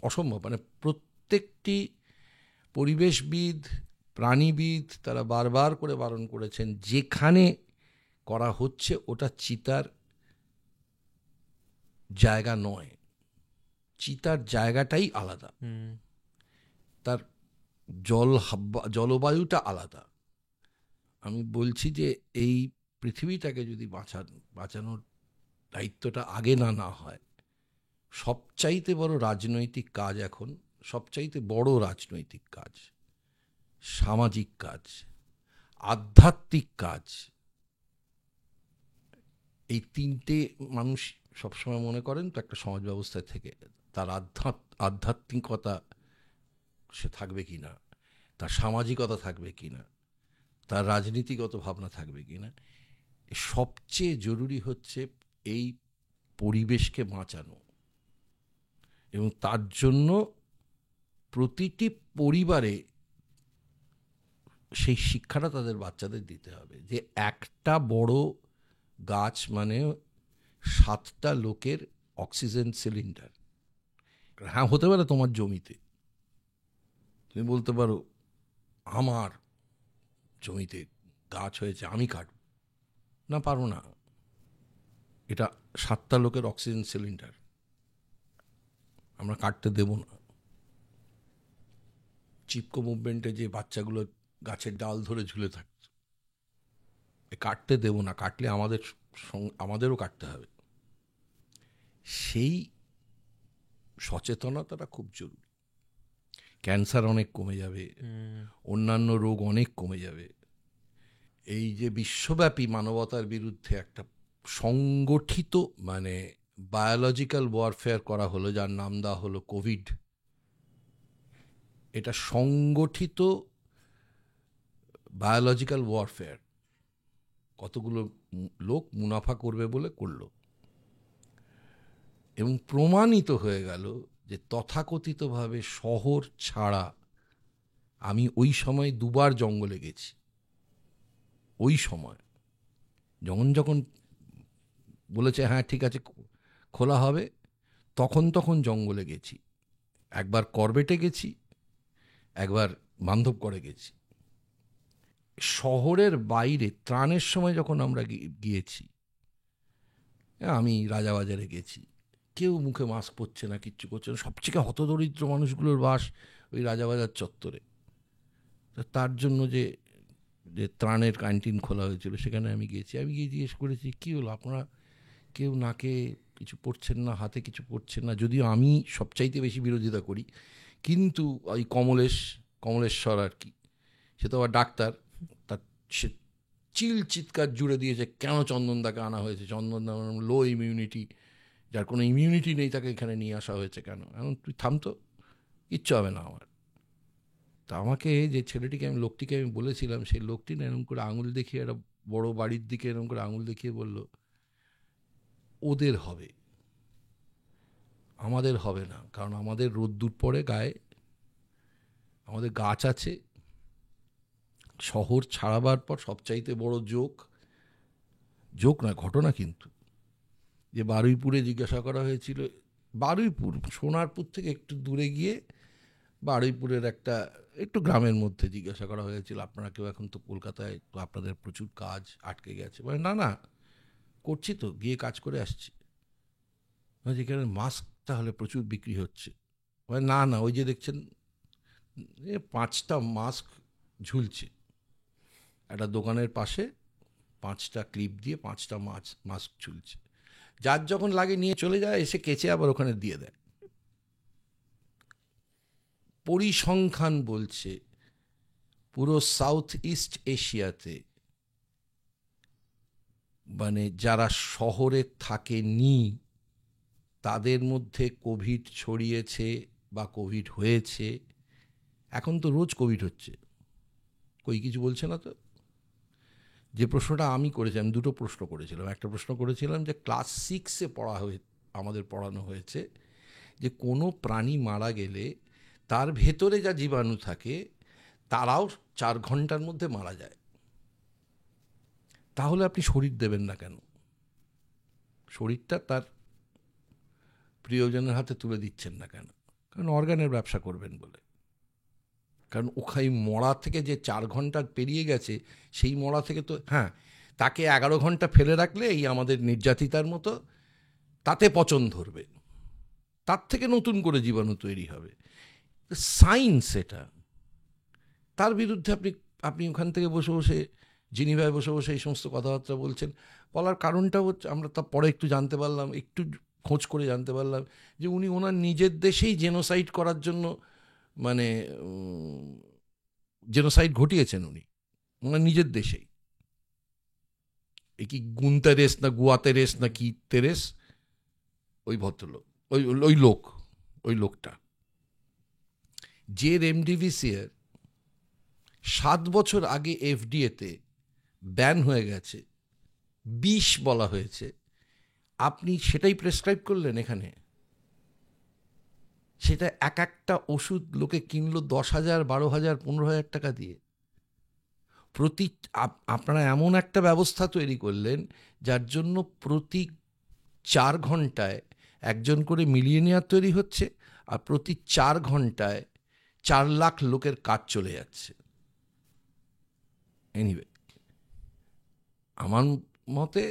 অসম্ভব। মানে প্রত্যেকটি পরিবেশবিদ, প্রাণীবিদ তারা বারবার করে বারণ করেছেন, যেখানে করা হচ্ছে ওটা চিতার জায়গা নয়, চিতার জায়গাটাই আলাদা, তার জলবায়ুটা আলাদা। আমি বলছি যে এই পৃথিবীটাকে যদি বাঁচানোর দায়িত্বটা আগে না হয়, সবচাইতে বড় রাজনৈতিক কাজ এখন, সবচাইতে বড় রাজনৈতিক কাজ, সামাজিক কাজ, আধ্যাত্মিক কাজ, এই 3টে মানুষ সবসময় মনে করেন তো একটা সমাজ ব্যবস্থায় থেকে তার আধ্যাত্মিকতা সে থাকবে কি না, তার সামাজিকতা থাকবে কি না, তার রাজনীতিগত ভাবনা থাকবে কি না। সবচেয়ে জরুরি হচ্ছে এই পরিবেশকে বাঁচানো, এবং তার জন্য প্রতিটি পরিবারে সেই শিক্ষাটা তাদের বাচ্চাদের দিতে হবে যে একটা বড় গাছ মানে 7টা লোকের অক্সিজেন সিলিন্ডার। হ্যাঁ, হতে পারে তোমার জমিতে, তুমি বলতে পারো আমার জমিতে গাছ হয়েছে আমি কাটব না, পারো না। এটা 7টা লোকের অক্সিজেন সিলিন্ডার, আমরা কাটতে দেব না। চিপকো মুভমেন্টে যে বাচ্চাগুলো গাছের ডাল ধরে ঝুলে থাকত, কাটতে দেব না, কাটলে আমাদেরও কাটতে হবে। সেই সচেতনতাটা খুব জরুরি। ক্যান্সার অনেক কমে যাবে, অন্যান্য রোগ অনেক কমে যাবে। এই যে বিশ্বব্যাপী মানবতার বিরুদ্ধে একটা সংগঠিত মানে বায়োলজিক্যাল ওয়ারফেয়ার করা হলো, যার নাম দেওয়া হলো কোভিড, এটা সংগঠিত বায়োলজিক্যাল ওয়ারফেয়ার। কতগুলো লোক মুনাফা করবে বলে করলো, এবং প্রমাণিত হয়ে গেল যে তথাকথিতভাবে শহর ছাড়া, আমি ওই সময় 2বার জঙ্গলে গেছি, ওই সময় যখন বলেছে হ্যাঁ ঠিক আছে খোলা হবে, তখন জঙ্গলে গেছি। একবার করবেটে গেছি, একবার বান্ধবগড়ে গেছি। শহরের বাইরে ত্রাণের সময় যখন আমরা গিয়েছি, আমি রাজাবাজারে গেছি, কেউ মুখে মাস্ক পরছে না, কিচ্ছু করছে না। সবচেয়ে হতদরিদ্র মানুষগুলোর বাস ওই রাজাবাজার চত্বরে। তার জন্য যে ত্রাণের ক্যান্টিন খোলা হয়েছিল, সেখানে আমি গিয়ে জিজ্ঞেস করেছি কী হলো, আপনারা কেউ নাকে কিছু পড়ছেন না, হাতে কিছু পড়ছেন না। যদিও আমি সবচাইতে বেশি বিরোধিতা করি, কিন্তু ওই কমলেশ্বর আর কি, সে তো আবার ডাক্তার, তার সে চিৎকার জুড়ে দিয়েছে কেন চন্দনদাকে আনা হয়েছে, চন্দনদা লো ইমিউনিটি, যার কোনো ইমিউনিটি নেই তাকে এখানে নিয়ে আসা হয়েছে কেন। এখন তুই থামতো, কিচ্ছু হবে না আমার। তা আমাকে যে ছেলেটিকে লোকটিকে আমি বলেছিলাম, সেই লোকটি না এরকম করে আঙুল দেখিয়ে, একটা বড় বাড়ির দিকে এরকম করে আঙুল দেখিয়ে বলল, ওদের হবে, আমাদের হবে না, কারণ আমাদের রোদ্দুর পড়ে গায়ে, আমাদের গাছ আছে। শহর ছাড়াবার পর সবচাইতে বড় জোক না, ঘটনা কিন্তু, যে বারুইপুরে জিজ্ঞাসা করা হয়েছিল, বারুইপুর সোনারপুর থেকে একটু দূরে গিয়ে বারুইপুরের একটা একটু গ্রামের মধ্যে জিজ্ঞাসা করা হয়েছিল, আপনারা কেউ এখন তো কলকাতায়, তো আপনাদের প্রচুর কাজ আটকে গেছে? বলে না না, করছি তো, গিয়ে কাজ করে আসছি। যেখানে মাস্ক তাহলে প্রচুর বিক্রি হচ্ছে? বলে না না, ওই যে দেখছেন 5টা মাস্ক ঝুলছে একটা দোকানের পাশে, 5টা ক্লিপ দিয়ে 5টা মাস্ক ঝুলছে, যার যখন লাগে নিয়ে চলে যায়, এসে কেচে আবার ওখানে দিয়ে দেয়। পরিসংখ্যান বলছে পুরো সাউথ ইস্ট এশিয়াতে, মানে যারা শহরে থাকেনি তাদের মধ্যে কোভিড ছড়িয়েছে বা কোভিড হয়েছে। এখন তো রোজ কোভিড হচ্ছে, কই কিছু বলছে না তো। যে প্রশ্নটা আমি করেছিলাম, 2টো প্রশ্ন করেছিলাম। একটা প্রশ্ন করেছিলাম যে ক্লাস 6-এ আমাদের পড়ানো হয়েছে যে কোনো প্রাণী মারা গেলে তার ভেতরে যা জীবাণু থাকে তারাও 4 ঘন্টার মধ্যে মারা যায়। তাহলে আপনি শরীর দেবেন না কেন? শরীরটা তার প্রিয়জনের হাতে তুলে দিচ্ছেন না কেন? কারণ অর্গানের ব্যবসা করবেন বলে। কারণ ওখানে মরা থেকে যে 4 ঘন্টা পেরিয়ে গেছে, সেই মরা থেকে তো, হ্যাঁ, তাকে 11 ঘন্টা ফেলে রাখলে এই আমাদের নির্যাতিতার মতো তাতে পচন ধরবে, তার থেকে নতুন করে জীবাণু তৈরি হবে। সায়েন্স এটা। তার বিরুদ্ধে আপনি ওখান থেকে বসে বসে, জিনিভায় বসে বসে এই সমস্ত কথাবার্তা বলছেন। বলার কারণটা হচ্ছে, আমরা তা পরে একটু জানতে পারলাম, একটু খোঁজ করে জানতে পারলাম যে উনি ওনার নিজের দেশেই জেনোসাইড করার জন্য, মানে জেনোসাইড ঘটিয়েছেন উনি ওনার নিজের দেশেই। এই কি গুনতেরেস না গুয়াতেরেস না কি তেরেস, ওই ভদ্রলোক, ওই লোকটা যে রেমডেসিভির 7 বছর আগে এফডিএতে ব্যান হয়ে গেছে, বিষ বলা হয়েছে, আপনি সেটাই প্রেসক্রাইব করলেন এখানে। সেটা একটা ওষুধ লোকে কিনলো 10,000, 12,000, 15,000 টাকা দিয়ে। আপনারা এমন একটা ব্যবস্থা তৈরি করলেন যার জন্য প্রতি 4 ঘন্টায় একজন করে মিলিয়নিয়ার তৈরি হচ্ছে, আর প্রতি 4 ঘন্টায় 4 লাখ লোকের কাজ চলে যাচ্ছে। এনিওয়ে, আমার মতে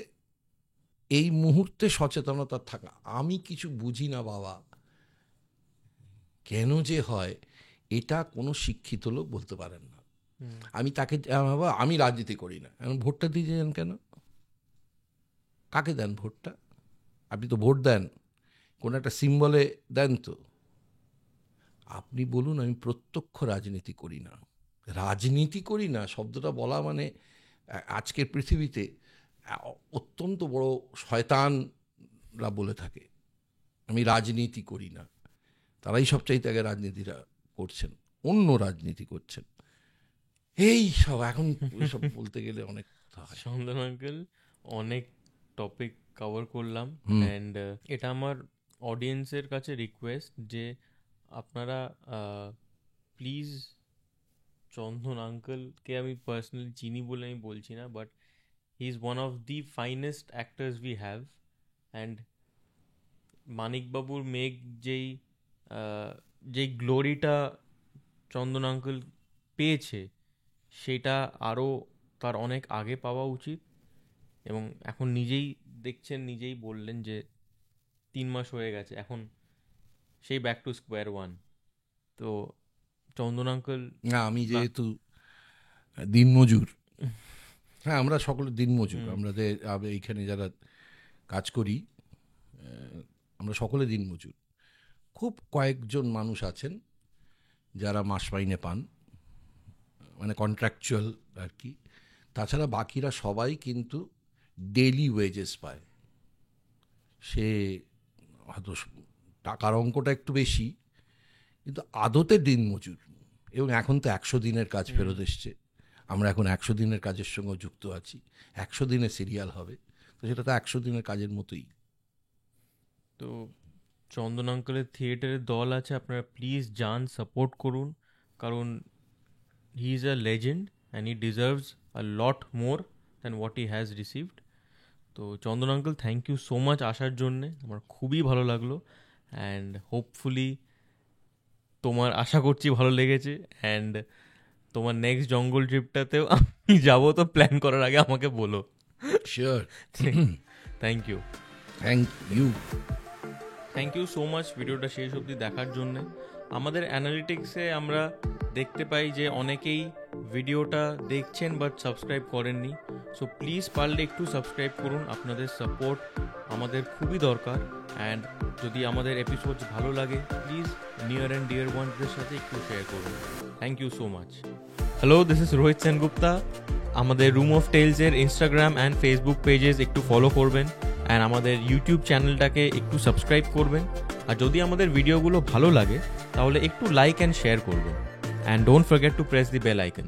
এই মুহূর্তে সচেতনতা থাকা, আমি কিছু বুঝি না বাবা, কেন যে হয় এটা কোনো শিক্ষিত লোক বলতে পারেন না। আমি তাকে, আমি রাজনীতি করি না, এখন ভোটটা দিয়ে যান কেন? কাকে দেন ভোটটা? আপনি তো ভোট দেন কোনো একটা সিম্বলে দেন তো। আপনি বলুন, আমি প্রত্যক্ষ রাজনীতি করি না। রাজনীতি করি না শব্দটা বলা মানে আজকের পৃথিবীতে অত্যন্ত বড় শয়তানরা বলে থাকে আমি রাজনীতি করি না। তারাই সবচাইতে আগে রাজনীতিটা করছেন, অন্য রাজনীতি করছেন। এই সব এখন সব বলতে গেলে অনেক চন্দন আঙ্কেল, অনেক টপিক কভার করলাম, অ্যান্ড এটা আমার অডিয়েন্সের কাছে রিকোয়েস্ট যে আপনারা প্লিজ, চন্দন আঙ্কেলকে আমি পার্সোনালি চিনি বলে আমি বলছি না, but he is one of the finest actors we have. And মানিকবাবুর মেঘ যেই গ্লোরিটা চন্দন আঙ্কেল পেয়েছে, সেটা আরও তার অনেক আগে পাওয়া উচিত। এবং এখন নিজেই দেখছেন, নিজেই বললেন যে 3 মাস হয়ে গেছে, এখন সেই ব্যাক টু স্কোয়ার ওয়ান। তো চন্দন আঙ্কেল, না, আমি যেহেতু দিনমজুর, হ্যাঁ আমরা সকলে দিনমজুর, আমাদের এইখানে যারা কাজ করি আমরা সকলে দিনমজুর। খুব কয়েকজন মানুষ আছেন যারা মাস মাইনে পান, মানে কন্ট্রাকচুয়াল আর কি। তাছাড়া বাকিরা সবাই কিন্তু ডেইলি ওয়েজেস পায়। সে হয়তো টাকার অঙ্কটা একটু বেশি, কিন্তু আদতে দিনমজুর। এবং এখন তো 100 দিনের কাজ ফেরত এসছে, আমরা এখন 100 দিনের কাজের সঙ্গে যুক্ত আছি, 100 দিনের সিরিয়াল হবে, তো সেটা তো 100 দিনের কাজের মতোই। তো চন্দন আঙ্কেলের থিয়েটারের দল আছে, আপনারা প্লিজ যান, সাপোর্ট করুন, কারণ he is a legend and he deserves a lot more than what he has received. তো Chandan uncle, thank you so much আসার জন্যে, আমার খুবই ভালো লাগলো। অ্যান্ড হোপফুলি তোমার আশা করছি ভালো লেগেছে, অ্যান্ড তোমার নেক্সট জঙ্গল ট্রিপটাতেও আমি যাবো, তো প্ল্যান করার আগে আমাকে বলো। Sure. Thank you. Thank you. Thank you so much ভিডিওটা শেষ অবধি দেখার জন্যে। আমাদের অ্যানালিটিক্সে আমরা দেখতে পাই যে অনেকেই ভিডিওটা দেখছেন বাট সাবস্ক্রাইব করেননি, সো প্লিজ পারলে একটু সাবস্ক্রাইব করুন, আপনাদের সাপোর্ট আমাদের খুবই দরকার। অ্যান্ড যদি আমাদের এপিসোডস ভালো লাগে, প্লিজ নিয়ার অ্যান্ড ডিয়ার ওয়ান্সদের সাথে একটু শেয়ার করুন। Thank you so much. Hello, this is Rohit Sengupta. আমাদের রুম অফ টেলসের ইনস্টাগ্রাম অ্যান্ড ফেসবুক পেজেস একটু ফলো করবেন, অ্যান্ড আমাদের ইউটিউব চ্যানেলটাকে একটু সাবস্ক্রাইব করবেন। আর যদি আমাদের ভিডিওগুলো ভালো লাগে তাহলে একটু লাইক অ্যান্ড শেয়ার করবেন, and don't forget to press the bell icon.